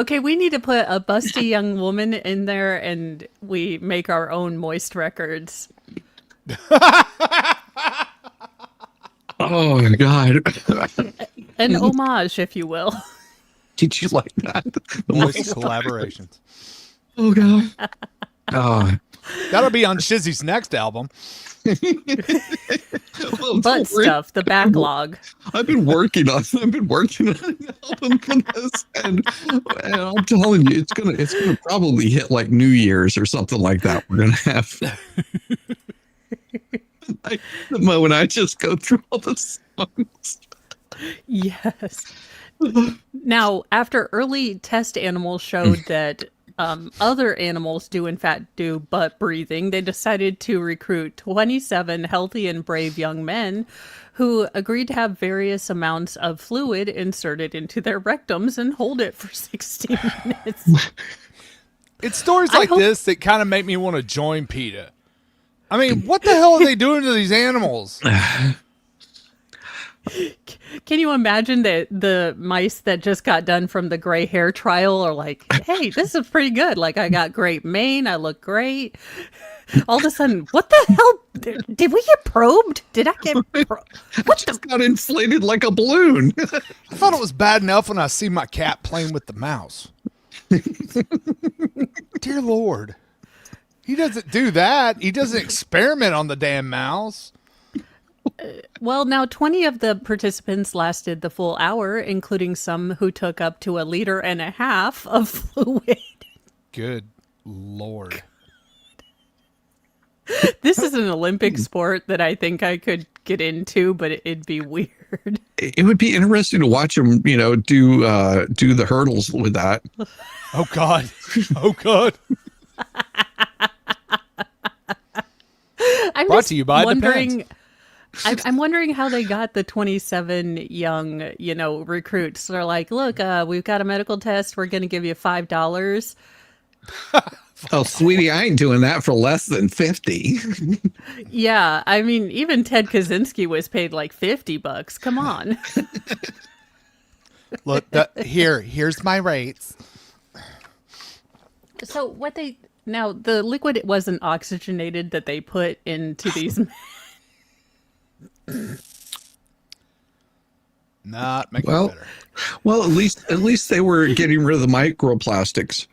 Okay, we need to put a busty young woman in there, and we make our own moist records. Oh my God. An homage, if you will. Did you like that? The Voice moist- collaborations. Oh God. Oh. That'll be on Shizzy's next album. Well, Butt don't worry. stuff, the backlog. I've been working on an album for this, and I'm telling you, it's gonna probably hit like New Year's or something like that. We're gonna have Mo and I just go through all the songs. Yes. Now, after early test animals showed that other animals do in fact do butt breathing, they decided to recruit 27 healthy and brave young men who agreed to have various amounts of fluid inserted into their rectums and hold it for 60 minutes. It's stories like this that kind of make me want to join PETA. I mean, what the hell are they doing to these animals? Can you imagine that the mice that just got done from the gray hair trial are like, hey, this is pretty good. Like, I got great mane. I look great. All of a sudden, what the hell? Did we get probed? Did I get probed? What just got inflated like a balloon? I thought it was bad enough when I see my cat playing with the mouse. Dear Lord. He doesn't do that. He doesn't experiment on the damn mouse. Well, now 20 of the participants lasted the full hour, including some who took up to 1.5 liters of fluid. Good Lord. This is an Olympic sport that I think I could get into, but it'd be weird. It would be interesting to watch them, do the hurdles with that. Oh God. Oh God. I'm Brought just to you by wondering. I'm wondering how they got the 27 young, recruits. They're like, look, we've got a medical test. We're going to give you $5. Oh, sweetie, I ain't doing that for less than 50. Yeah, I mean, even Ted Kaczynski was paid like $50. Come on. Look, here's my rates. So now the liquid wasn't oxygenated that they put into these. Not making Well, it better. Well, at least they were getting rid of the microplastics.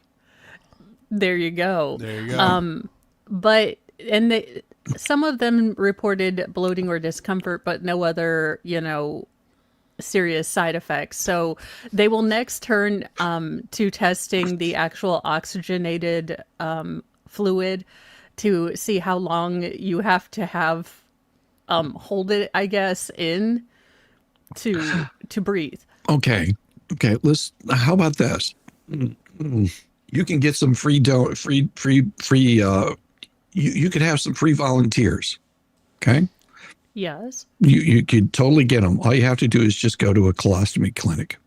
There you go. There you go. But some of them reported bloating or discomfort, but no other, serious side effects. So they will next turn to testing the actual oxygenated fluid to see how long you have to have hold it, I guess, in to breathe. Okay. How about this? You can get some free. You could have some free volunteers. Okay. Yes. You could totally get them. All you have to do is just go to a colostomy clinic.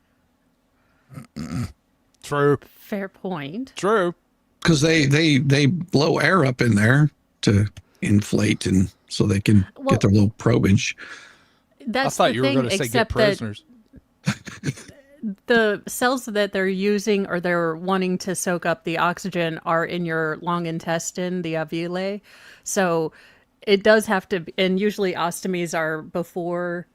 True. Fair point. True. Because they blow air up in there to inflate, and so they can get their little probage. That's I thought the you were thing, going to say get except that prisoners. the cells that they're using or they're wanting to soak up the oxygen are in your long intestine, the alveoli. So it does have to, and usually ostomies are before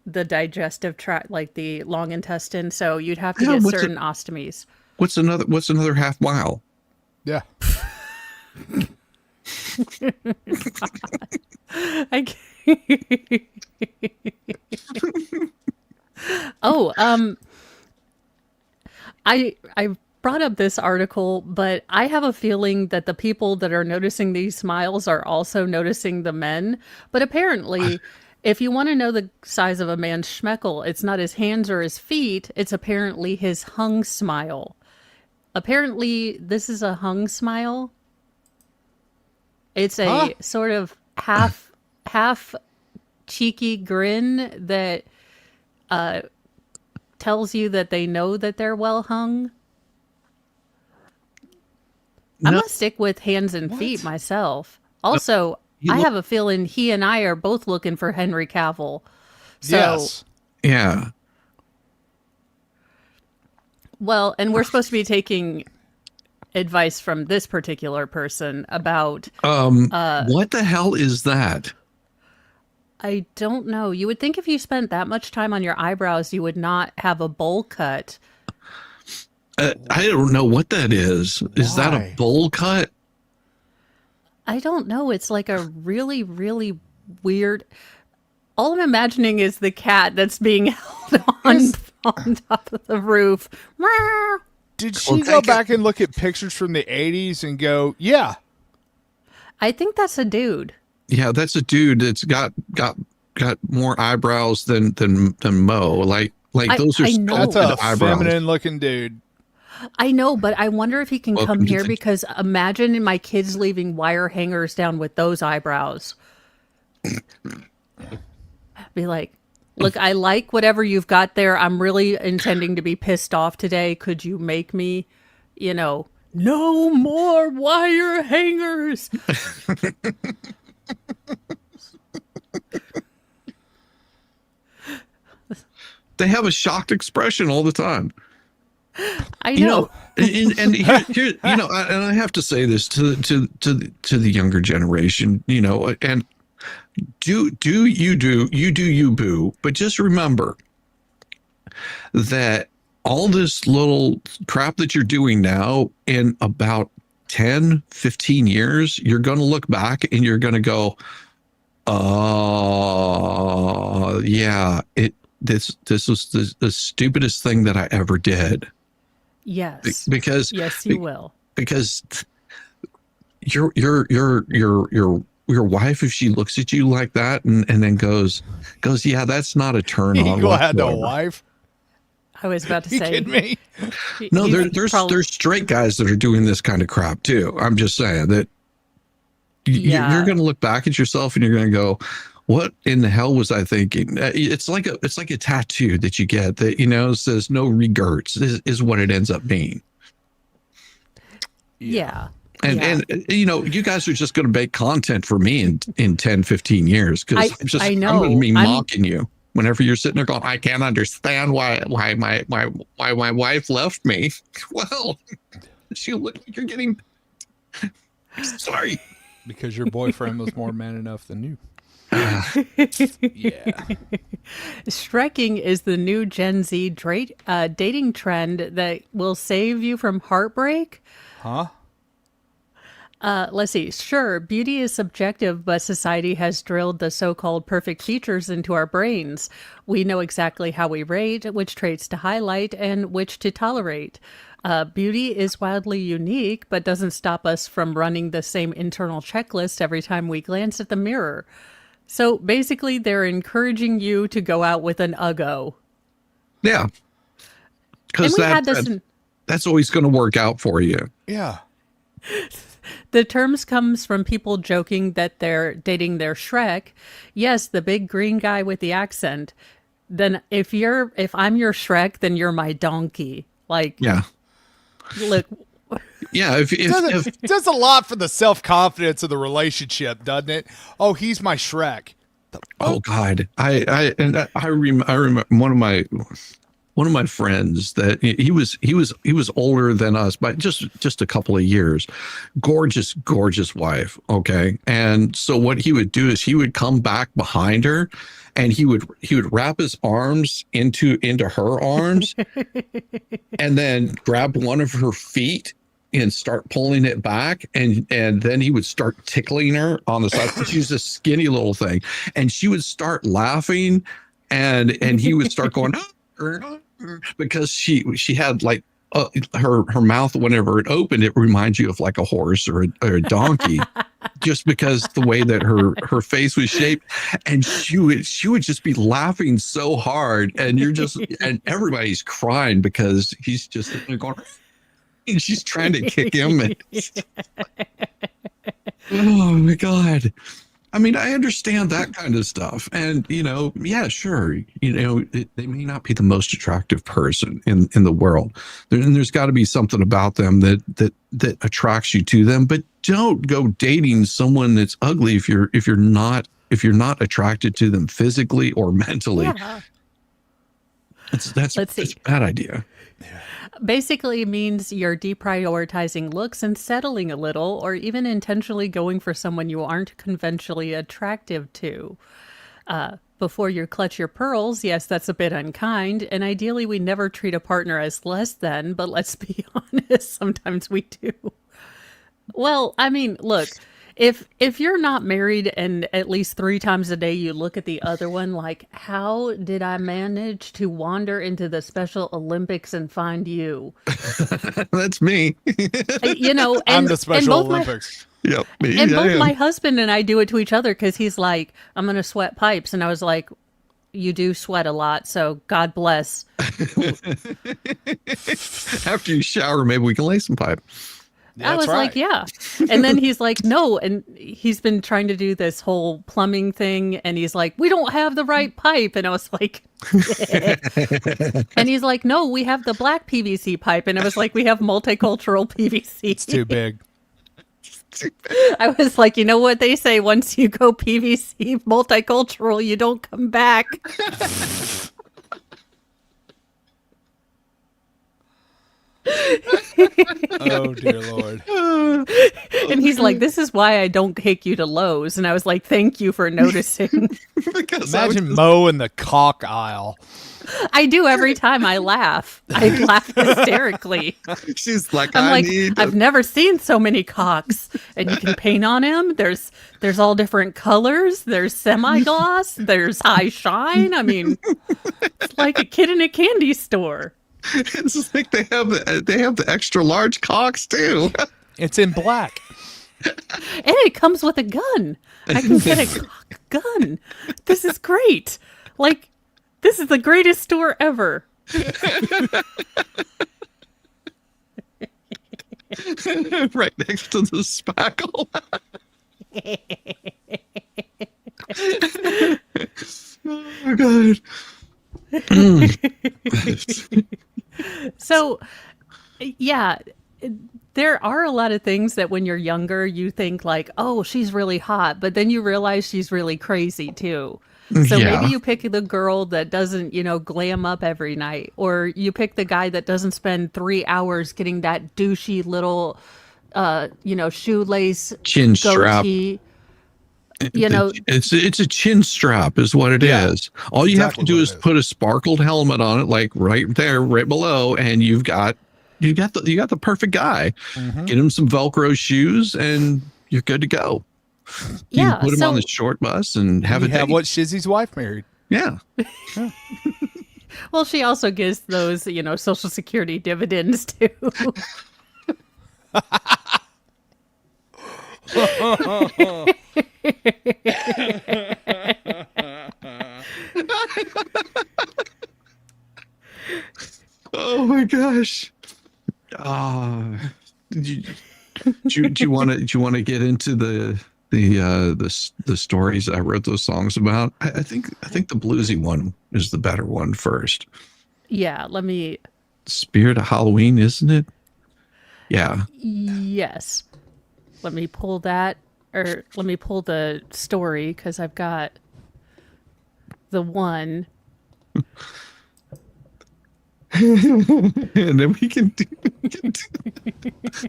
the digestive tract, like the long intestine. So you'd have to get certain ostomies. What's another half mile? Yeah. I can't. Oh, I brought up this article, but I have a feeling that the people that are noticing these smiles are also noticing the men. But apparently, if you want to know the size of a man's schmeckle, it's not his hands or his feet. It's apparently his hung smile. Apparently, this is a hung smile. It's a sort of half cheeky grin that tells you that they know that they're well hung. I'm going to stick with hands and feet myself. Also, I have a feeling he and I are both looking for Henry Cavill. So, Yes. Yeah. Well, and we're supposed to be taking advice from this particular person about What the hell is that? I don't know. You would think if you spent that much time on your eyebrows, you would not have a bowl cut. I don't know what that is. Is that a Why? bowl cut? I don't know. It's like a really, really weird. All I'm imagining is the cat that's being held on top of the roof. Meow. Did she go back and look at pictures from the 80s and go, yeah, I think that's a dude. Yeah, that's a dude that's got more eyebrows than Mo. Like those are I know. that's sculpted a eyebrows. feminine looking dude. I know, but I wonder if he can Welcome come to here the- because imagine my kids leaving wire hangers down with those eyebrows. Be like, look, I like whatever you've got there. I'm really intending to be pissed off today. Could you make me, no more wire hangers? They have a shocked expression all the time. I know. And here, and I have to say this to the younger generation, and you boo, but just remember that all this little crap that you're doing now, in about 10, 15 years, you're going to look back and you're going to go, yeah, this was the stupidest thing that I ever did. Yes. Because Yes, you will. because your wife, if she looks at you like that and then goes, yeah, that's not a turn on. Eagle had a whatsoever." wife. I was about to You say. kidding me? No, he's there's probably- straight guys that are doing this kind of crap too. I'm just saying that Yeah. you're going to look back at yourself and you're going to go, what in the hell was I thinking? It's like a tattoo that you get that, says no regrets is what it ends up being. Yeah. And you guys are just going to make content for me in 10, 15 years because I know. I'm going to be I'm- mocking you whenever you're sitting there going, I can't understand why my wife left me. Well, you look like you're getting sorry. Because your boyfriend was more man enough than you. Yeah. Shrekking is the new Gen Z dating trend that will save you from heartbreak. Huh? Let's see. Sure, beauty is subjective, but society has drilled the so-called perfect features into our brains. We know exactly how we rate, which traits to highlight, and which to tolerate. Beauty is wildly unique, but doesn't stop us from running the same internal checklist every time we glance at the mirror. So basically, they're encouraging you to go out with an Uggo. Yeah. And Because we had this. that's always going to work out for you. Yeah. The terms comes from people joking that they're dating their Shrek. Yes, the big green guy with the accent. Then if I'm your Shrek, then you're my donkey. Like, Yeah. look, Yeah. If Does a lot for the self-confidence of the relationship, doesn't it? Oh, he's my Shrek. oh God, I remember one of my friends that he was older than us by just a couple of years. Gorgeous wife. Okay. And so what he would do is he would come back behind her and he would wrap his arms into her arms and then grab one of her feet and start pulling it back, and then he would start tickling her on the side. She's a skinny little thing, and she would start laughing, and he would start going because she had like her mouth, whenever it opened, it reminds you of like a horse or a donkey, just because the way that her face was shaped, and she would just be laughing so hard, and and everybody's crying because he's just sitting there going. And she's trying to kick him. And, oh my God. I mean, I understand that kind of stuff. And, yeah, sure. They may not be the most attractive person in the world. There's got to be something about them that attracts you to them. But don't go dating someone that's ugly if you're not attracted to them physically or mentally. yeah. That's a bad idea. Basically means you're deprioritizing looks and settling a little, or even intentionally going for someone you aren't conventionally attractive to. Before you clutch your pearls, yes, that's a bit unkind, and ideally we never treat a partner as less than, but let's be honest, sometimes we do. Well, I mean, look, if you're not married and at least 3 times a day you look at the other one like, how did I manage to wander into the Special Olympics and find you? That's me. You know, I'm and the Special Olympics. Yep. Me. And I both am. my husband and I do it to each other because he's like, I'm going to sweat pipes. And I was like, you do sweat a lot, so God bless. After you shower, maybe we can lay some pipe. I was right. like, yeah. And then he's like, no. And he's been trying to do this whole plumbing thing. And he's like, we don't have the right pipe. And I was like, and he's like, no, we have the black PVC pipe. And I was like, we have multicultural PVC. It's too big. I was like, you know what they say, once you go PVC multicultural, you don't come back. Oh, dear Lord. And he's like, this is why I don't take you to Lowe's. And I was like, thank you for noticing. Because I was Imagine just- Mo in the cock aisle. I do every time I laugh. I laugh hysterically. she's like, I'm I like, need. I've never seen so many cocks. And you can paint on him. There's all different colors. There's semi-gloss. There's high shine. I mean, it's like a kid in a candy store. It's just like they have the extra large cocks too. It's in black. And it comes with a gun. I can get a cock gun. This is great. Like, this is the greatest store ever. Right next to the spackle. Oh god. So, yeah, there are a lot of things that when you're younger, you think like, oh, she's really hot. But then you realize she's really crazy too. So Yeah. maybe you pick the girl that doesn't, glam up every night. Or you pick the guy that doesn't spend 3 hours getting that douchey little, shoelace Chin strap. goatee. You know, it's a chin strap is what it is. Yeah, All you have exactly to do what is it is. put a sparkled helmet on it, like right there, right below, and you got the perfect guy. Mhm. Get him some Velcro shoes, and you're good to go. You yeah. can put him So on the short bus and have You a have date. what Shizzy's wife married. Yeah. well, she also gives those, Social Security dividends too. Oh my gosh. Do you want to get into the stories I wrote those songs about? I think the bluesy one is the better one first. Yeah, let me. Spirit of Halloween, isn't it? Yeah. Yes. Let me pull that, or let me pull the story because I've got the one. And then we can do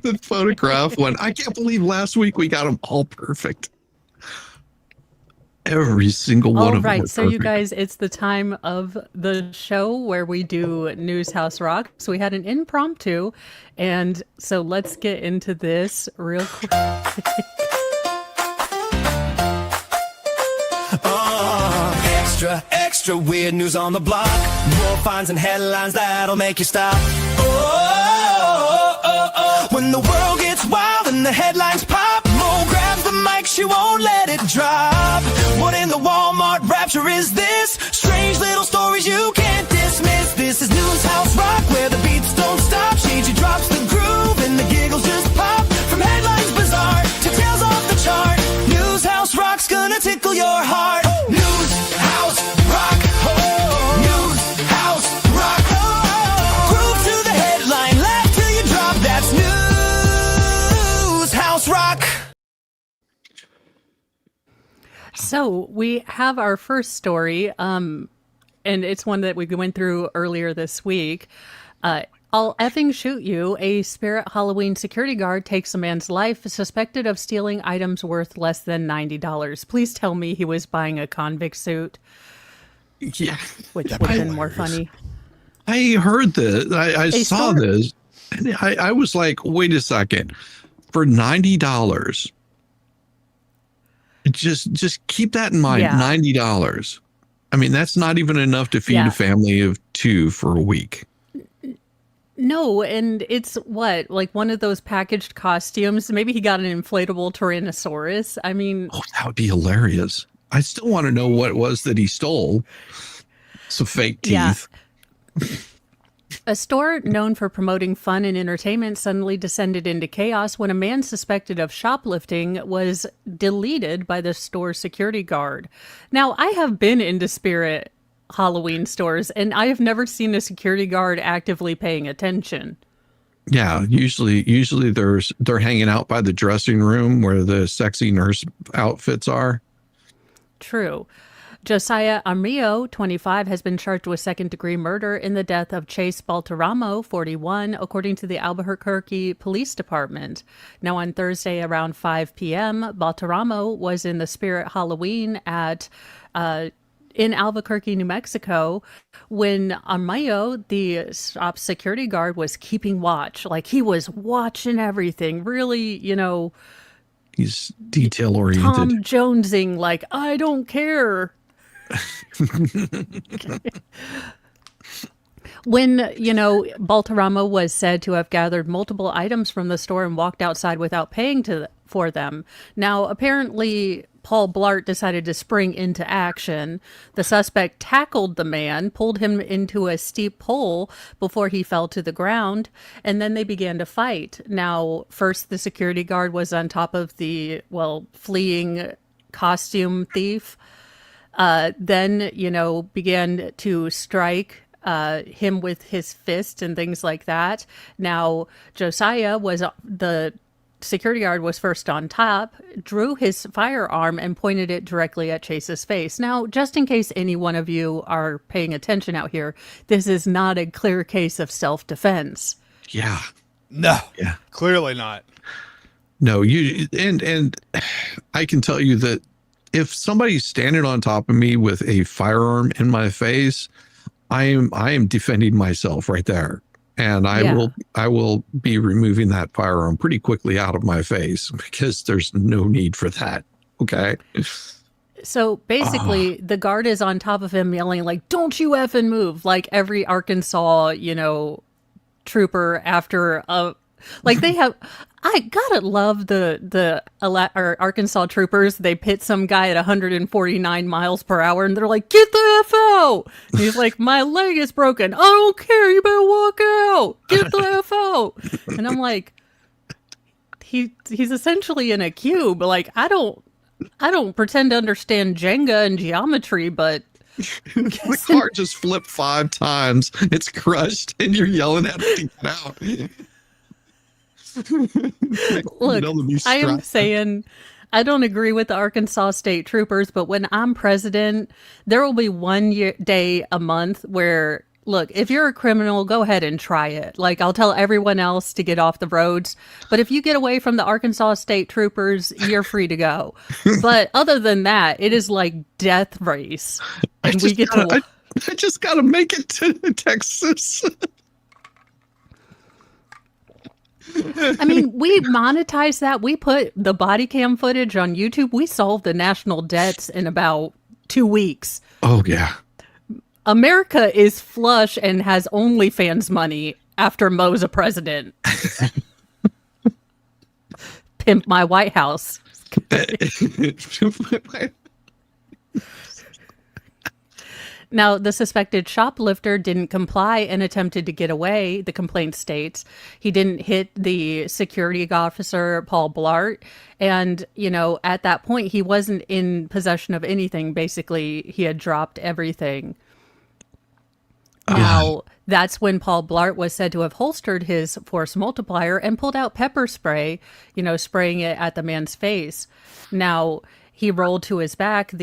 the photograph one. I can't believe last week we got them all perfect. Every single one All of them. right, were so you perfect. guys, it's the time of the show where we do News House Rock. So we had an impromptu, and so let's get into this real quick. Extra weird news on the block. More finds and headlines that'll make you stop. When the world gets wild and the headlines pop, Mo grabs the mic, she won't let it drop. What in the Walmart rapture is this? Strange little stories you can't dismiss. This is News House Rock, where the beats don't stop. She drops the groove and the giggles just pop. From headlines bizarre to tales off the chart, News House Rock's gonna tickle your heart. News House Rock, News House Rock. Groove to the headline, laugh till you drop. That's News House Rock. So we have our first story, and it's one that we went through earlier this week. I'll effing shoot you. A Spirit Halloween security guard takes a man's life suspected of stealing items worth less than $90. Please tell me he was buying a convict suit, Yeah. which That'd would have be been more hilarious. funny. I heard this. I A saw store- this. And I was like, wait a second. For $90, just keep that in mind. Yeah. $90. I mean, that's not even enough to feed Yeah. a family of 2 for a week. No, and it's what, like one of those packaged costumes. Maybe he got an inflatable Tyrannosaurus. I mean, Oh, that would be hilarious. I still want to know what it was that he stole. Some fake teeth. Yeah. A store known for promoting fun and entertainment suddenly descended into chaos when a man suspected of shoplifting was deleted by the store's security guard. Now, I have been into Spirit Halloween stores, and I have never seen a security guard actively paying attention. Yeah, usually they're hanging out by the dressing room where the sexy nurse outfits are. True. Josiah Armillo, 25, has been charged with second-degree murder in the death of Chase Balteramo, 41, according to the Albuquerque Police Department. Now, on Thursday around 5 p.m., Balteramo was in the Spirit Halloween in Albuquerque, New Mexico, when Armillo, the shop security guard, was keeping watch. Like, he was watching everything, really, He's detail oriented. Tom Jonesing, like, I don't care. When, Balteramo was said to have gathered multiple items from the store and walked outside without paying for them. Now, apparently, Paul Blart decided to spring into action. The suspect tackled the man, pulled him into a steep hole before he fell to the ground, and then they began to fight. Now, first, the security guard was on top of the, fleeing costume thief. Then, began to strike him with his fist and things like that. Now, Josiah the security guard was first on top, drew his firearm and pointed it directly at Chase's face. Now, just in case any one of you are paying attention out here, this is not a clear case of self-defense. Yeah. No. Yeah. Clearly not. No, and I can tell you that if somebody's standing on top of me with a firearm in my face, I am defending myself right there. And I will be removing that firearm pretty quickly out of my face because there's no need for that. Okay. So basically, the guard is on top of him yelling, like, don't you effing move. Like every Arkansas, trooper after they have, I gotta love the Arkansas troopers. They pit some guy at 149 miles per hour and they're like, get the F out. And he's like, my leg is broken. I don't care. You better walk out. Get the F out. And I'm like, he's essentially in a cube. Like, I don't pretend to understand Jenga and geometry, but the car just flipped 5 times. It's crushed and you're yelling at it to get out. Look, I am saying I don't agree with the Arkansas State Troopers, but when I'm president, there will be one day a month where, look, if you're a criminal, go ahead and try it. Like, I'll tell everyone else to get off the roads. But if you get away from the Arkansas State Troopers, you're free to go. But other than that, it is like death race. And I just got to make it to Texas. I mean, we monetize that. We put the body cam footage on YouTube. We solved the national debts in about 2 weeks. Oh, yeah. America is flush and has OnlyFans money after Mo's a president. Pimp my White House. Now, the suspected shoplifter didn't comply and attempted to get away, the complaint states. He didn't hit the security officer, Paul Blart. And, at that point, he wasn't in possession of anything. Basically, he had dropped everything. Now, that's when Paul Blart was said to have holstered his force multiplier and pulled out pepper spray, spraying it at the man's face. Now, he rolled to his back.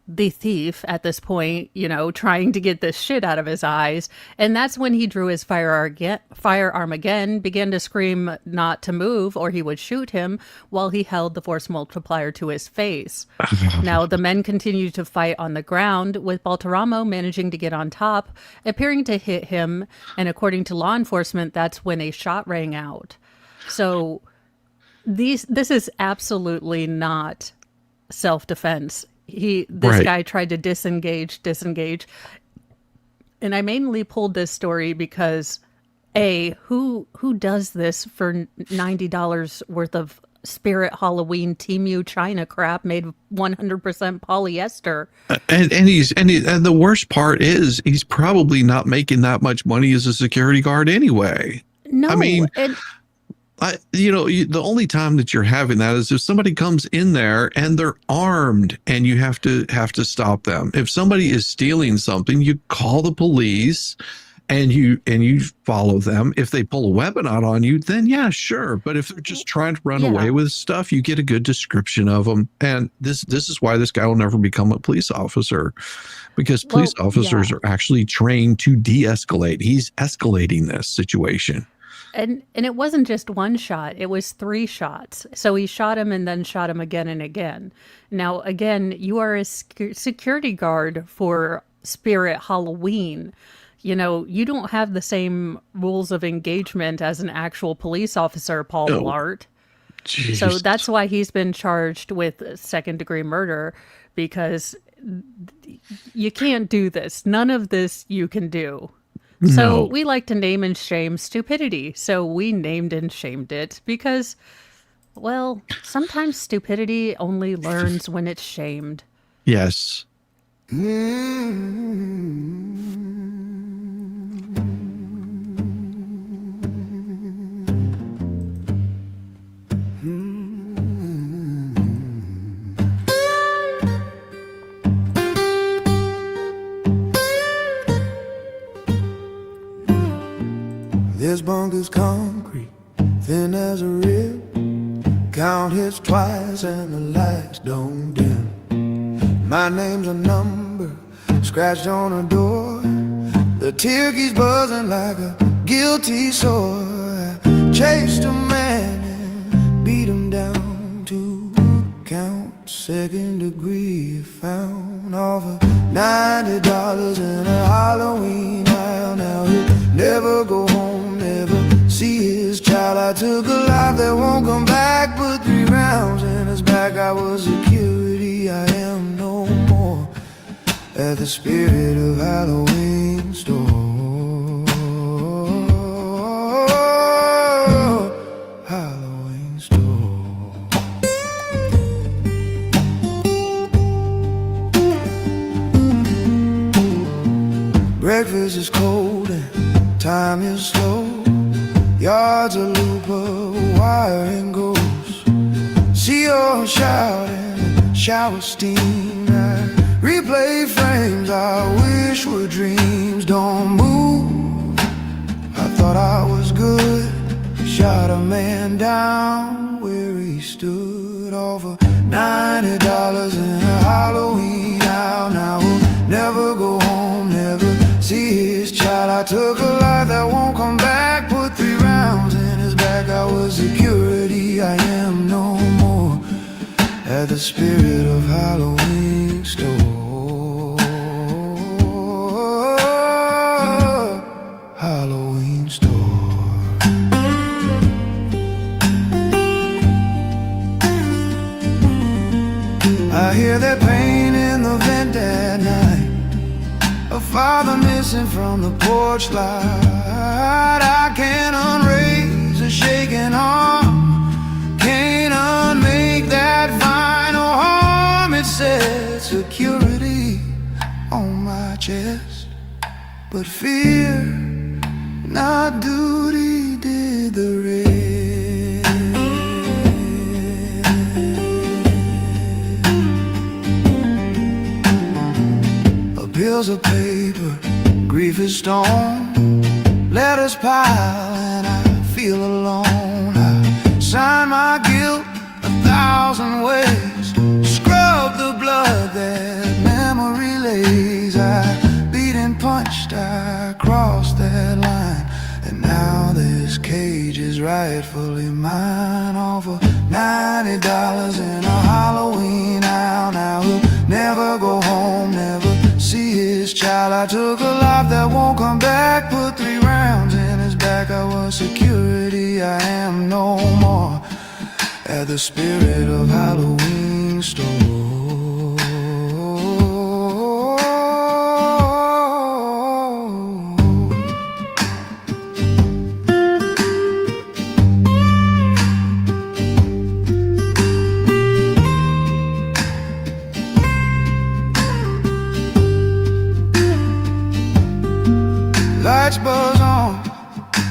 the thief at this point, trying to get this shit out of his eyes. And that's when he drew his firearm again, began to scream not to move or he would shoot him while he held the force multiplier to his face. Now, the men continued to fight on the ground, with Balteramo managing to get on top, appearing to hit him. And according to law enforcement, that's when a shot rang out. So this is absolutely not self-defense. This guy tried to disengage. And I mainly pulled this story because who does this for $90 worth of Spirit Halloween Temu China crap made 100% polyester? And the worst part is he's probably not making that much money as a security guard anyway. No, I mean, the only time that you're having that is if somebody comes in there and they're armed and you have to stop them. If somebody is stealing something, you call the police and you follow them. If they pull a weapon out on you, then yeah, sure. But if they're just trying to run away with stuff, you get a good description of them. And this is why this guy will never become a police officer, because police officers are actually trained to de-escalate. He's escalating this situation. And it wasn't just one shot, it was 3 shots. So he shot him and then shot him again and again. Now, again, you are a security guard for Spirit Halloween. You don't have the same rules of engagement as an actual police officer, Paul Blart. Jeez. So that's why he's been charged with second-degree murder, because you can't do this. None of this you can do. So we like to name and shame stupidity. So we named and shamed it because, well, sometimes stupidity only learns when it's shamed. Yes. This bunker's concrete, thin as a rib. Count hits twice and the lights don't dim. My name's a number scratched on a door. The tear keeps buzzing like a guilty sore. I chased a man and beat him down to count. Second degree found all for $90 in a Halloween aisle. Now he'll never go home, never see his child. I took a life that won't come back, put 3 rounds in his back. I was security, I am no more at the Spirit of Halloween store. Halloween store. Breakfast is cold and time is slow. Yards a looper, wiring goes. See her shouting, shower steam. I replay frames I wish were dreams. Don't move, I thought I was good. Shot a man down where he stood. Over $90 in a Halloween aisle. Now we'll never go home, never see his child. I took a life that won't come back, put 3 rounds in his back. I was security, I am no more at the Spirit of Halloween store. Halloween store. I hear that pain in the vent at night. A father missing from the porch light. I can't unraise a shaking arm. Can't unmake that final harm. It said security on my chest, but fear, not duty, did the rest. Bills of paper, grief is stone. Letters pile and I feel alone. I sign my guilt 1,000 ways. Scrub the blood that this cage is rightfully mine. All for $90 in a Halloween owl. Now he'll never go home, never see his child. I took a life that won't come back, put 3 rounds in his back. I was security, I am no more at the Spirit of Halloween store. Lights buzz on,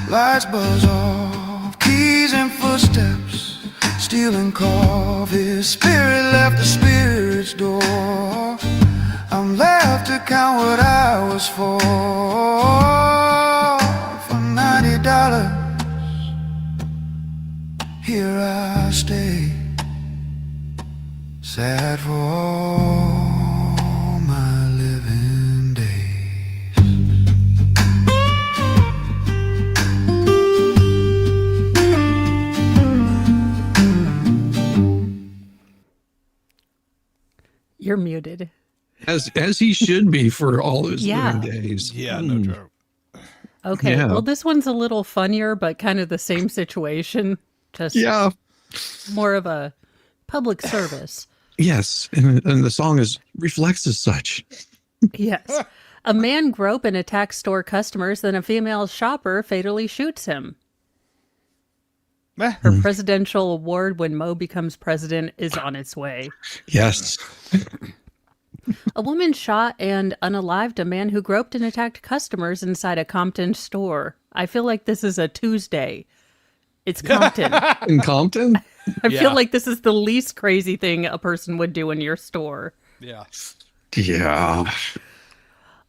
lights buzz off, keys and footsteps, stealing coffee. Spirit left the spirit's door. I'm left to count what I was for $90. Here I stay, sad for all my living days. You're muted. As he should be for all his Yeah. living days. Yeah, no joke. Okay, Yeah. well, this one's a little funnier, but kind of the same situation. Just Yeah. more of a public service. Yes. And the song reflects as such. Yes. A man gropes and attacks store customers, then a female shopper fatally shoots him. Her presidential award when Mo becomes president is on its way. Yes. A woman shot and unalived a man who groped and attacked customers inside a Compton store. I feel like this is a Tuesday. It's Compton. In Compton? I Yeah. feel like this is the least crazy thing a person would do in your store. Yeah. Yeah.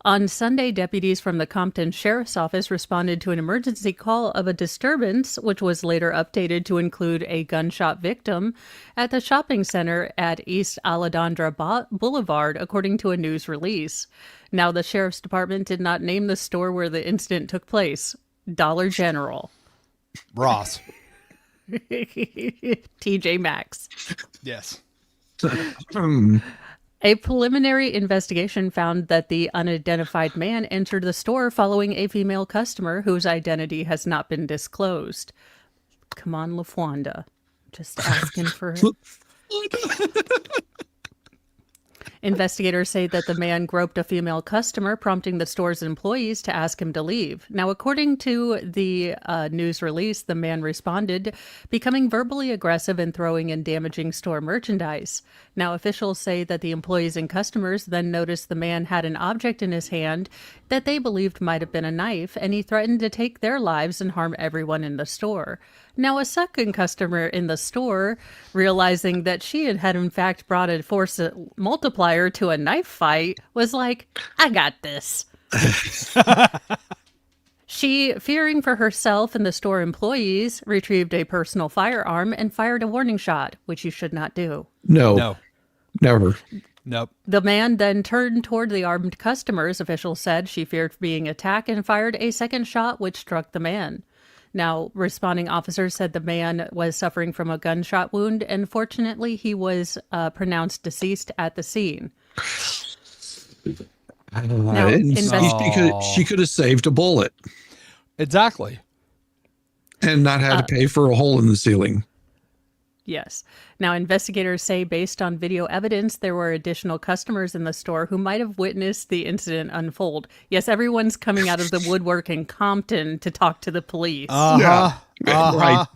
On Sunday, deputies from the Compton Sheriff's Office responded to an emergency call of a disturbance, which was later updated to include a gunshot victim at the shopping center at East Alondra Boulevard, according to a news release. Now, the Sheriff's Department did not name the store where the incident took place. Dollar General. Ross. TJ Maxx. Yes. A preliminary investigation found that the unidentified man entered the store following a female customer whose identity has not been disclosed. Come on, LaFwanda. Just asking for it. Investigators say that the man groped a female customer, prompting the store's employees to ask him to leave. Now, according to the news release, the man responded, becoming verbally aggressive and throwing and damaging store merchandise. Now, officials say that the employees and customers then noticed the man had an object in his hand that they believed might have been a knife, and he threatened to take their lives and harm everyone in the store. Now, a second customer in the store, realizing that she had in fact brought a force multiplier to a knife fight, was like, I got this. She, fearing for herself and the store employees, retrieved a personal firearm and fired a warning shot, which you should not do. No. Never. Nope. The man then turned toward the armed customers, officials said. She feared being attacked and fired a second shot, which struck the man. Now, responding officers said the man was suffering from a gunshot wound, and fortunately, he was pronounced deceased at the scene. Now, She could have saved a bullet Exactly. and not had to pay for a hole in the ceiling. Yes. Now, investigators say based on video evidence, there were additional customers in the store who might have witnessed the incident unfold. Yes, everyone's coming out of the woodwork in Compton to talk to the police. Right.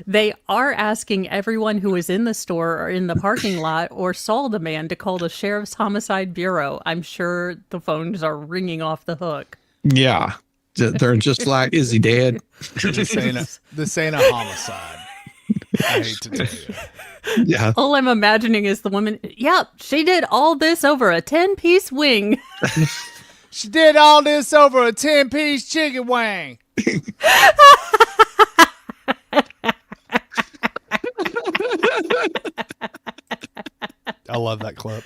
They are asking everyone who was in the store or in the parking lot or saw the man to call the Sheriff's Homicide Bureau. I'm sure the phones are ringing off the hook. Yeah. They're just like, is he dead? This ain't a homicide. I hate to tell you. Yeah. All I'm imagining is the woman, yep, she did all this over a 10-piece wing. She did all this over a 10-piece chicken wing. I love that clip.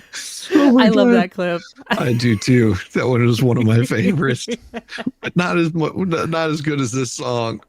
Oh I love God. that clip. I do too. That one was one of my favorites, but not as good as this song.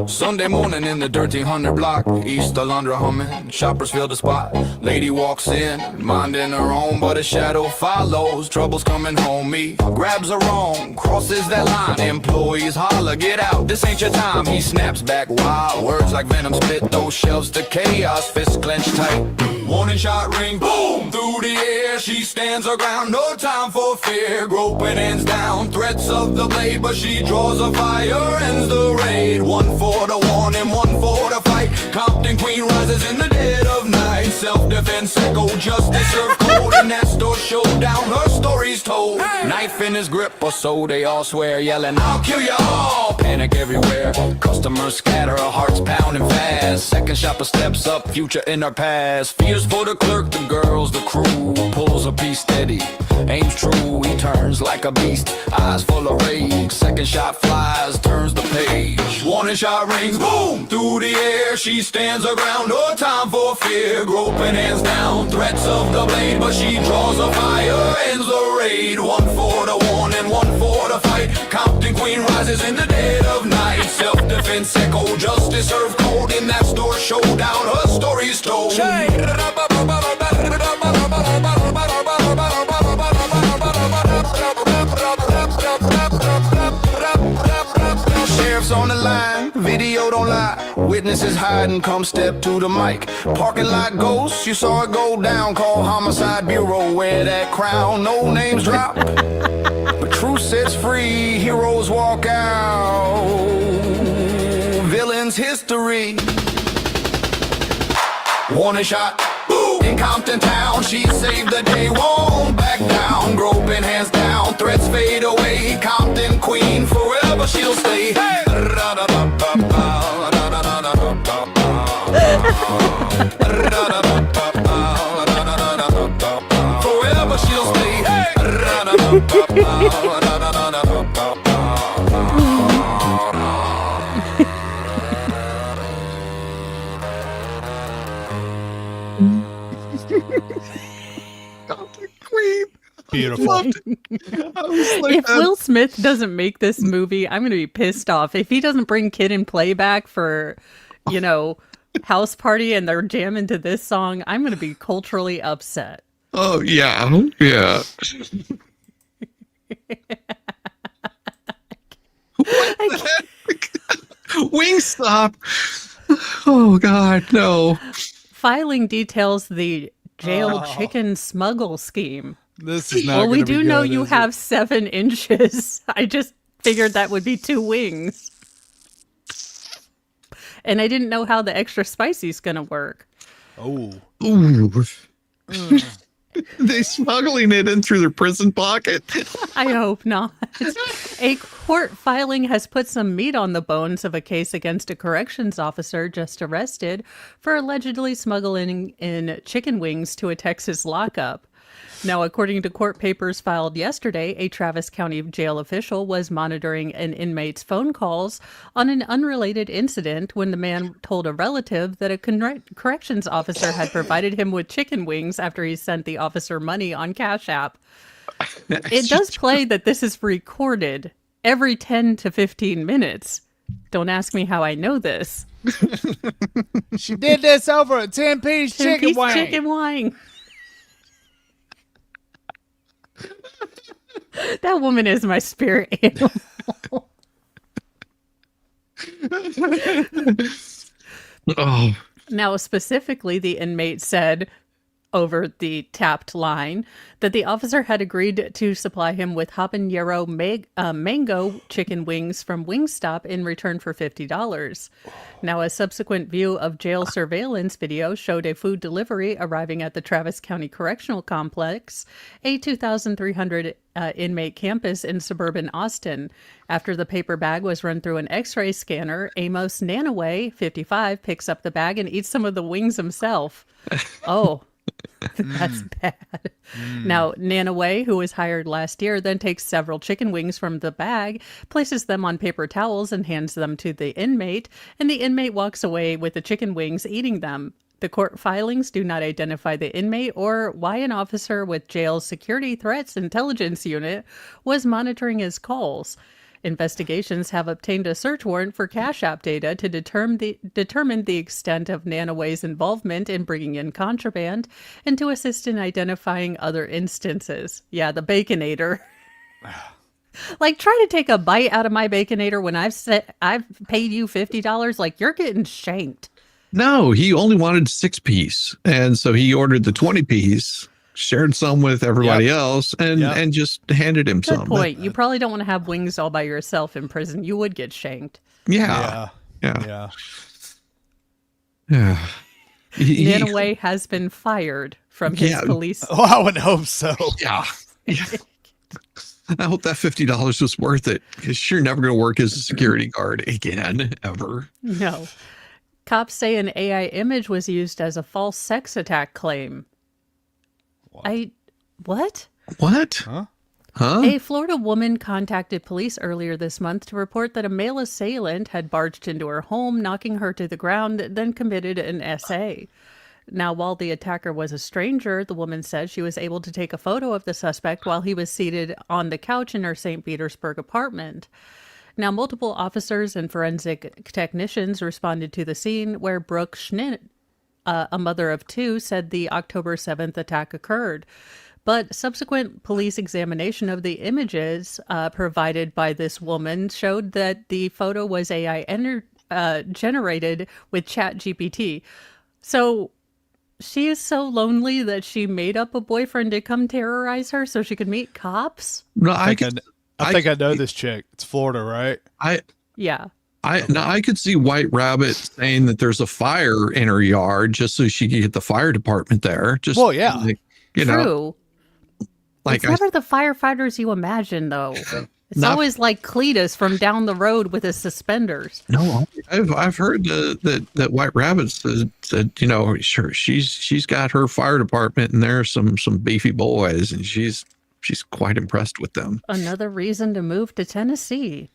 Sunday morning in the dirty 100 block, East Alundra humming, shoppers fill the spot. Lady walks in, minding her own, but a shadow follows. Trouble's coming home, me grabs her wrong, crosses that line. Employees holler, get out, this ain't your time. He snaps back wild, words like venom spit those shelves to chaos. Fists clenched tight, warning shot ring, boom, through the air. She stands her ground, no time for fear. Groping hands down, threats of the blade, but she draws a fire, ends the raid. One for the warning, one for the fight. Compton Queen rises in the dead of night. Self-defense, echo, justice serve cold. In that store showdown, her story's told. Knife in his grip, or so they all swear, yelling, I'll kill you all. Panic everywhere, customers scatter, her heart's pounding fast. Second shopper steps up, future in her past. Fears for the clerk, the girls, the crew. Pulls a piece steady, aims true. He turns like a beast, eyes full of rage. Second shot flies, turns the page. Warning shot rings, boom, through the air. She stands her ground, no time for fear. Groping hands down, threats of the blade, but she draws a fire, ends the raid. One for the warning, one for the fight. Compton Queen rises in the dead of night. Self-defense, echo, justice served cold. In that store showdown, her story's told. Sheriff's on the line, video don't lie. Witnesses hiding, come step to the mic. Parking lot ghosts, you saw it go down. Call Homicide Bureau, wear that crown. No names drop, but truth sets free. Heroes walk out, villains history. Warning shot, boom, in Compton town. She saved the day, won't back down. Groping hands down, threats fade away. Compton Queen, forever she'll stay. Hey! Forever she'll stay. Hey! Queen. Beautiful. Loved it. I was like, If Will Smith doesn't make this movie, I'm going to be pissed off. If he doesn't bring Kid and Play back for, House Party and they're jamming to this song, I'm going to be culturally upset. oh yeah. Wingstop. Oh God, no. Filing details the jail chicken smuggle scheme. This is not. Well, we gonna be do know good, you is have it? 7 inches. I just figured that would be 2 wings. And I didn't know how the extra spicy's going to work. Oh, Ooh. They smuggling it in through their prison pocket. I hope not. A court filing has put some meat on the bones of a case against a corrections officer just arrested for allegedly smuggling in chicken wings to a Texas lockup. Now, according to court papers filed yesterday, a Travis County jail official was monitoring an inmate's phone calls on an unrelated incident when the man told a relative that a corrections officer had provided him with chicken wings after he sent the officer money on Cash App. It does play that this is recorded every 10 to 15 minutes. Don't ask me how I know this. she did this over a 10-piece chicken wing. Chicken wing. That woman is my spirit animal. Oh, Now, specifically, the inmate said over the tapped line that the officer had agreed to supply him with habanero mango chicken wings from Wingstop in return for $50. Now, a subsequent view of jail surveillance video showed a food delivery arriving at the Travis County Correctional Complex, a 2,300 inmate campus in suburban Austin. After the paper bag was run through an x-ray scanner, Amos Nanaway, 55, picks up the bag and eats some of the wings himself. Oh. That's bad. Now, Nana Way, who was hired last year, then takes several chicken wings from the bag, places them on paper towels, and hands them to the inmate, and the inmate walks away with the chicken wings, eating them. The court filings do not identify the inmate or why an officer with jail's Security Threats Intelligence Unit was monitoring his calls. Investigations have obtained a search warrant for Cash App data to determine the extent of Nanaway's involvement in bringing in contraband and to assist in identifying other instances. Yeah, the Baconator. Like, try to take a bite out of my Baconator when I've paid you $50. Like, you're getting shanked. No, he only wanted 6-piece. And so he ordered the 20-piece, shared some with everybody else, and just handed him Good some. point. You probably don't want to have wings all by yourself in prison. You would get shanked. Yeah. Yeah. Nanaway has been fired from his police. Oh, I would hope so. Yeah. I hope that $50 was worth it, because you're never going to work as a security guard again, ever. No. Cops say an AI image was used as a false sex attack claim. What? What? Huh? A Florida woman contacted police earlier this month to report that a male assailant had barged into her home, knocking her to the ground, then committed an SA. Now, while the attacker was a stranger, the woman said she was able to take a photo of the suspect while he was seated on the couch in her St. Petersburg apartment. Now, multiple officers and forensic technicians responded to the scene, where Brooke Schnitt, a mother of two, said the October 7th attack occurred. But subsequent police examination of the images provided by this woman showed that the photo was AI generated with ChatGPT. So she is so lonely that she made up a boyfriend to come terrorize her so she could meet cops? No, I think I know this chick. It's Florida, right? Yeah. I could see White Rabbit saying that there's a fire in her yard just so she could get the fire department there. Just, well, yeah. Like, True. Like it's never the firefighters you imagine, though. It's always like Cletus from down the road with his suspenders. No, I've heard that White Rabbit said sure she's got her fire department and there's some beefy boys and she's quite impressed with them. Another reason to move to Tennessee.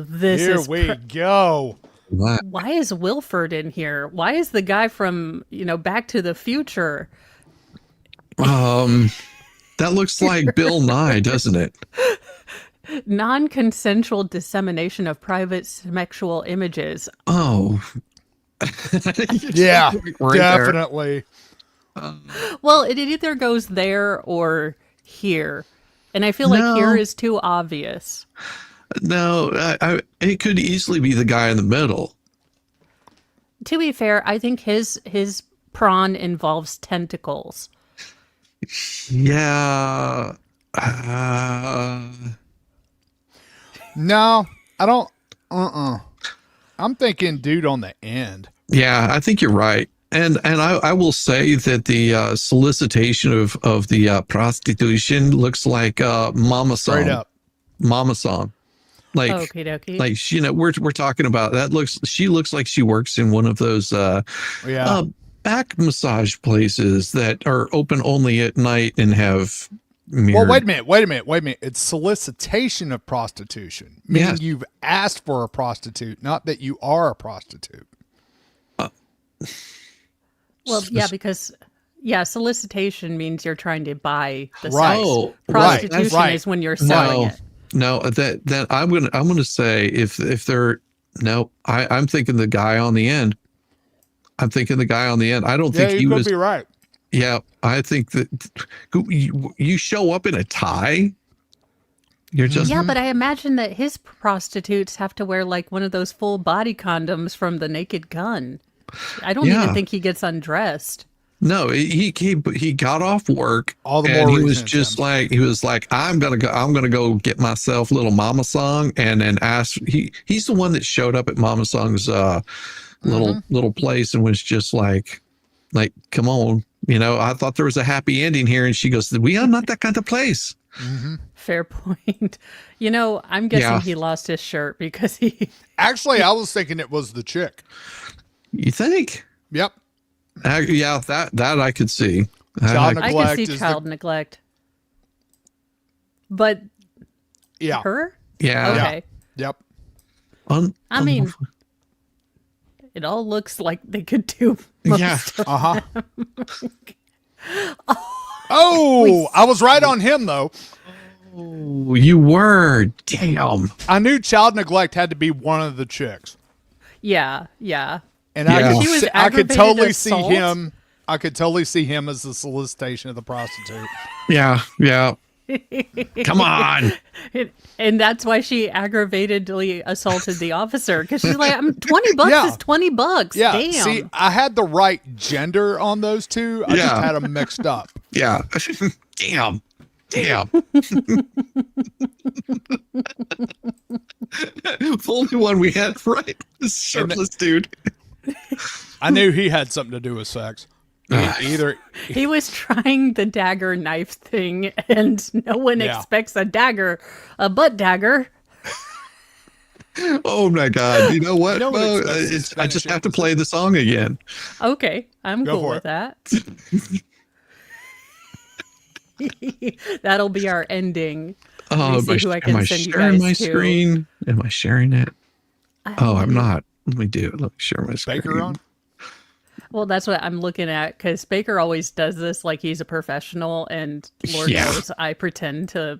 This here is we go. Why is Wilford in here? Why is the guy from Back to the Future? That looks like Bill Nye, doesn't it? Non-consensual dissemination of private sexual images. Oh. Yeah, right, definitely. Well, it either goes there or here. And I feel like here is too obvious. No, it could easily be the guy in the middle. To be fair, I think his prawn involves tentacles. Yeah. No, I don't. I'm thinking dude on the end. Yeah, I think you're right. And I will say that the solicitation of the prostitution looks like Mama Song. Straight up. Mama Song. Like, okey-dokey. Like, we're talking about she looks like she works in one of those back massage places that are open only at night and have mirrored. Well, wait a minute. It's solicitation of prostitution, meaning you've asked for a prostitute, not that you are a prostitute. Well, yeah, because solicitation means you're trying to buy the right. sex. Oh, Prostitution right. is when you're selling it. No, that I'm gonna say if they're I'm thinking the guy on the end. I don't think he was. Could be right. Yeah, I think that you show up in a tie. You're just but I imagine that his prostitutes have to wear like one of those full body condoms from The Naked Gun. I don't even think he gets undressed. No, he got off work. All the and more he was just like I'm gonna go get myself little Mama Song and then ask. He's the one that showed up at Mama Song's little place and was just like come on, I thought there was a happy ending here, and she goes, we are not that kind of place. Fair point. You know, I'm guessing he lost his shirt because he. Actually, I was thinking it was the chick. You think? Yep. Yeah, that I could see. Child I neglect could see is child neglect. But yeah. her? Yeah. Okay. Yep. I mean, it all looks like they could do most of Oh, I was right on him though. Oh, you were. Damn. I knew child neglect had to be one of the chicks. Yeah, yeah. And Yeah. She was I could aggravated totally assault? see him. I could totally see him as the solicitation of the prostitute. Yeah. Come on. And that's why she aggravatedly assaulted the officer because she's like, "I'm $20 is $20. Yeah. Damn." See, I had the right gender on those two. I just had them mixed up. Yeah. Damn. The only one we had right. This shirtless dude. I knew he had something to do with sex. Either He was trying the dagger knife thing, and no one expects a butt dagger. Oh my God. You know what? No one Mo? expects I just have to play the song again. Okay, I'm Go cool for with that. That'll be our ending. Oh, Let me see who I am I can send you sharing guys my to. screen? Am I sharing it? Oh, I'm not. Let me do it. Let me share my screen. Baker on. Well, that's what I'm looking at because Baker always does this like he's a professional, and Lord knows I pretend to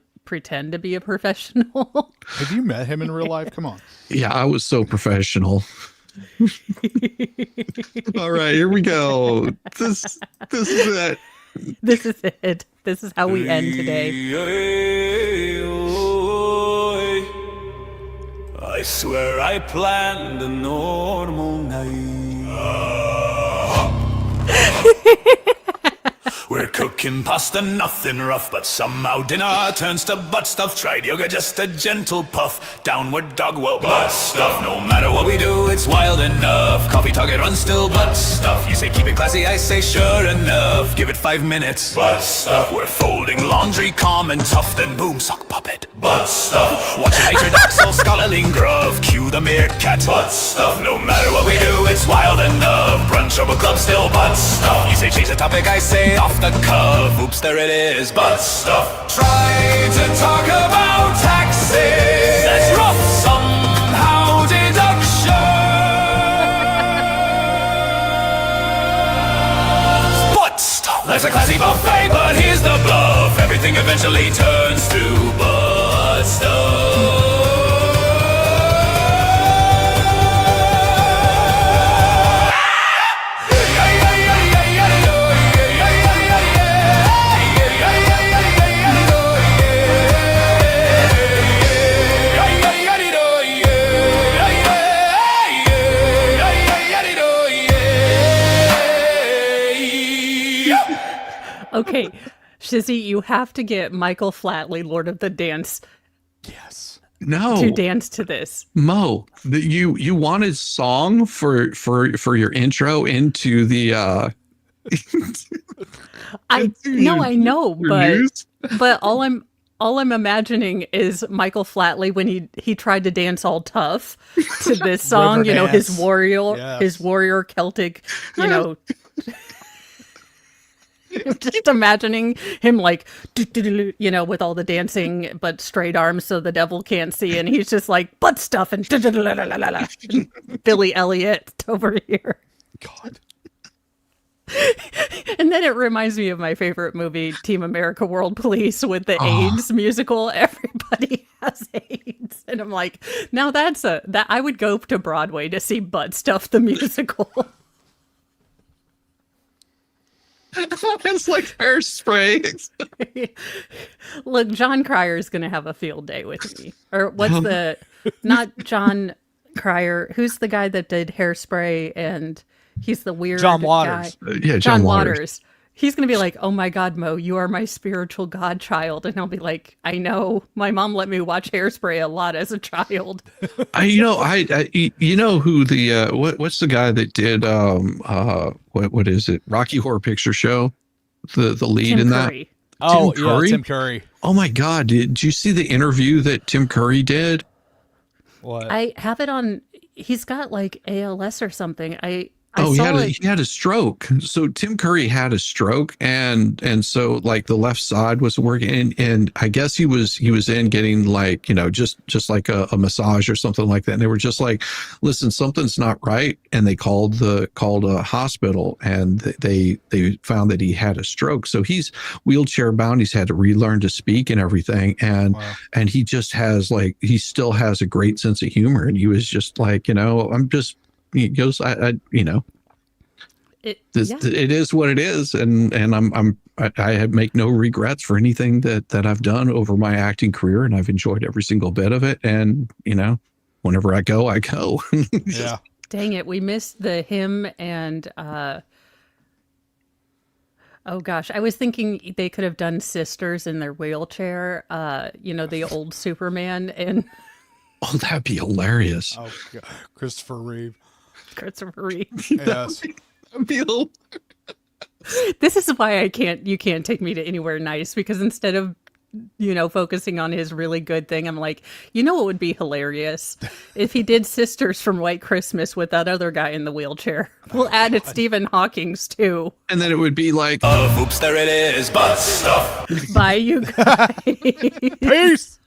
be a professional. Have you met him in real life? Come on. Yeah, I was so professional. All right, here we go. This is it. This is it. This is how we end today. I swear I planned a normal night. We're cooking pasta, nothing rough, but somehow dinner turns to butt stuff. Tried yoga, just a gentle puff. Downward dog, well, butt stuff. No matter what we do, it's wild enough. Coffee talk, it runs still, butt stuff. You say keep it classy, I say sure enough. Give it 5 minutes, butt stuff. We're folding laundry, calm and tough. Then boom, sock puppet, butt stuff. Watching matriarchal scholarly gruff. Cue the meerkat, butt stuff. No matter what we do, it's wild enough. Brunch or book club, still butt stuff. You say change the topic, I say off the cuff. Oops, there it is, butt stuff. Try to talk about taxes. That's rough, somehow deduction. Butt stuff. Life's a classy buffet, but here's the bluff. Everything eventually turns to butt stuff. Okay, Shizzy, you have to get Michael Flatley, Lord of the Dance, No, to dance to this. Mo, you wanted song for your intro into the I know, but news? but all I'm imagining is Michael Flatley when he tried to dance all tough to this song, River you know, dance. his warrior Celtic, you know. Just imagining him like, you know, with all the dancing, but straight arms so the devil can't see. And he's just like butt stuff and Billy Elliot over here. God. And then it reminds me of my favorite movie, Team America World Police, with the AIDS musical. Everybody has AIDS. And I'm like, now that I would go to Broadway to see Butt Stuff the musical. It's like hairspray. Look, John Cryer is going to have a field day with me. Or what's not John Cryer. Who's the guy that did Hairspray and he's the weird John guy? Waters. Yeah, John Waters. He's going to be like, oh my God, Mo, you are my spiritual godchild. And I'll be like, I know. My mom let me watch Hairspray a lot as a child. You know who the what's the guy that did what is it? Rocky Horror Picture Show? The lead Tim in Curry. Oh, Tim Curry? yeah, Tim Curry. Oh my God! Did you see the interview that Tim Curry did? What? I have it on. He's got like ALS or something. I Oh, saw he had a stroke. So Tim Curry had a stroke, and so like the left side was working, and I guess he was in getting like, you know, just like a massage or something like that. And they were just like, listen, something's not right, and they called a hospital, and they found that he had a stroke. So he's wheelchair bound. He's had to relearn to speak and everything, and Wow. and he just has like, he still has a great sense of humor, and he was just like, you know, he goes, I you know, it. it is what it is, and I make no regrets for anything that I've done over my acting career, and I've enjoyed every single bit of it. And you know, whenever I go, I go. Yeah. Dang it, we missed him and oh gosh, I was thinking they could have done sisters in their wheelchair. You know, the old Superman and Oh, that'd be hilarious. Oh, God. Christopher Reeve. Christopher Reeve. Yes. That'd be hilarious. This is why you can't take me to anywhere nice, because instead of, you know, focusing on his really good thing, I'm like, you know, it would be hilarious if he did Sisters from White Christmas with that other guy in the wheelchair. We'll add it Stephen Hawking's too. And then it would be like, Oops, there it is, butt stuff. Bye, you guys. Peace.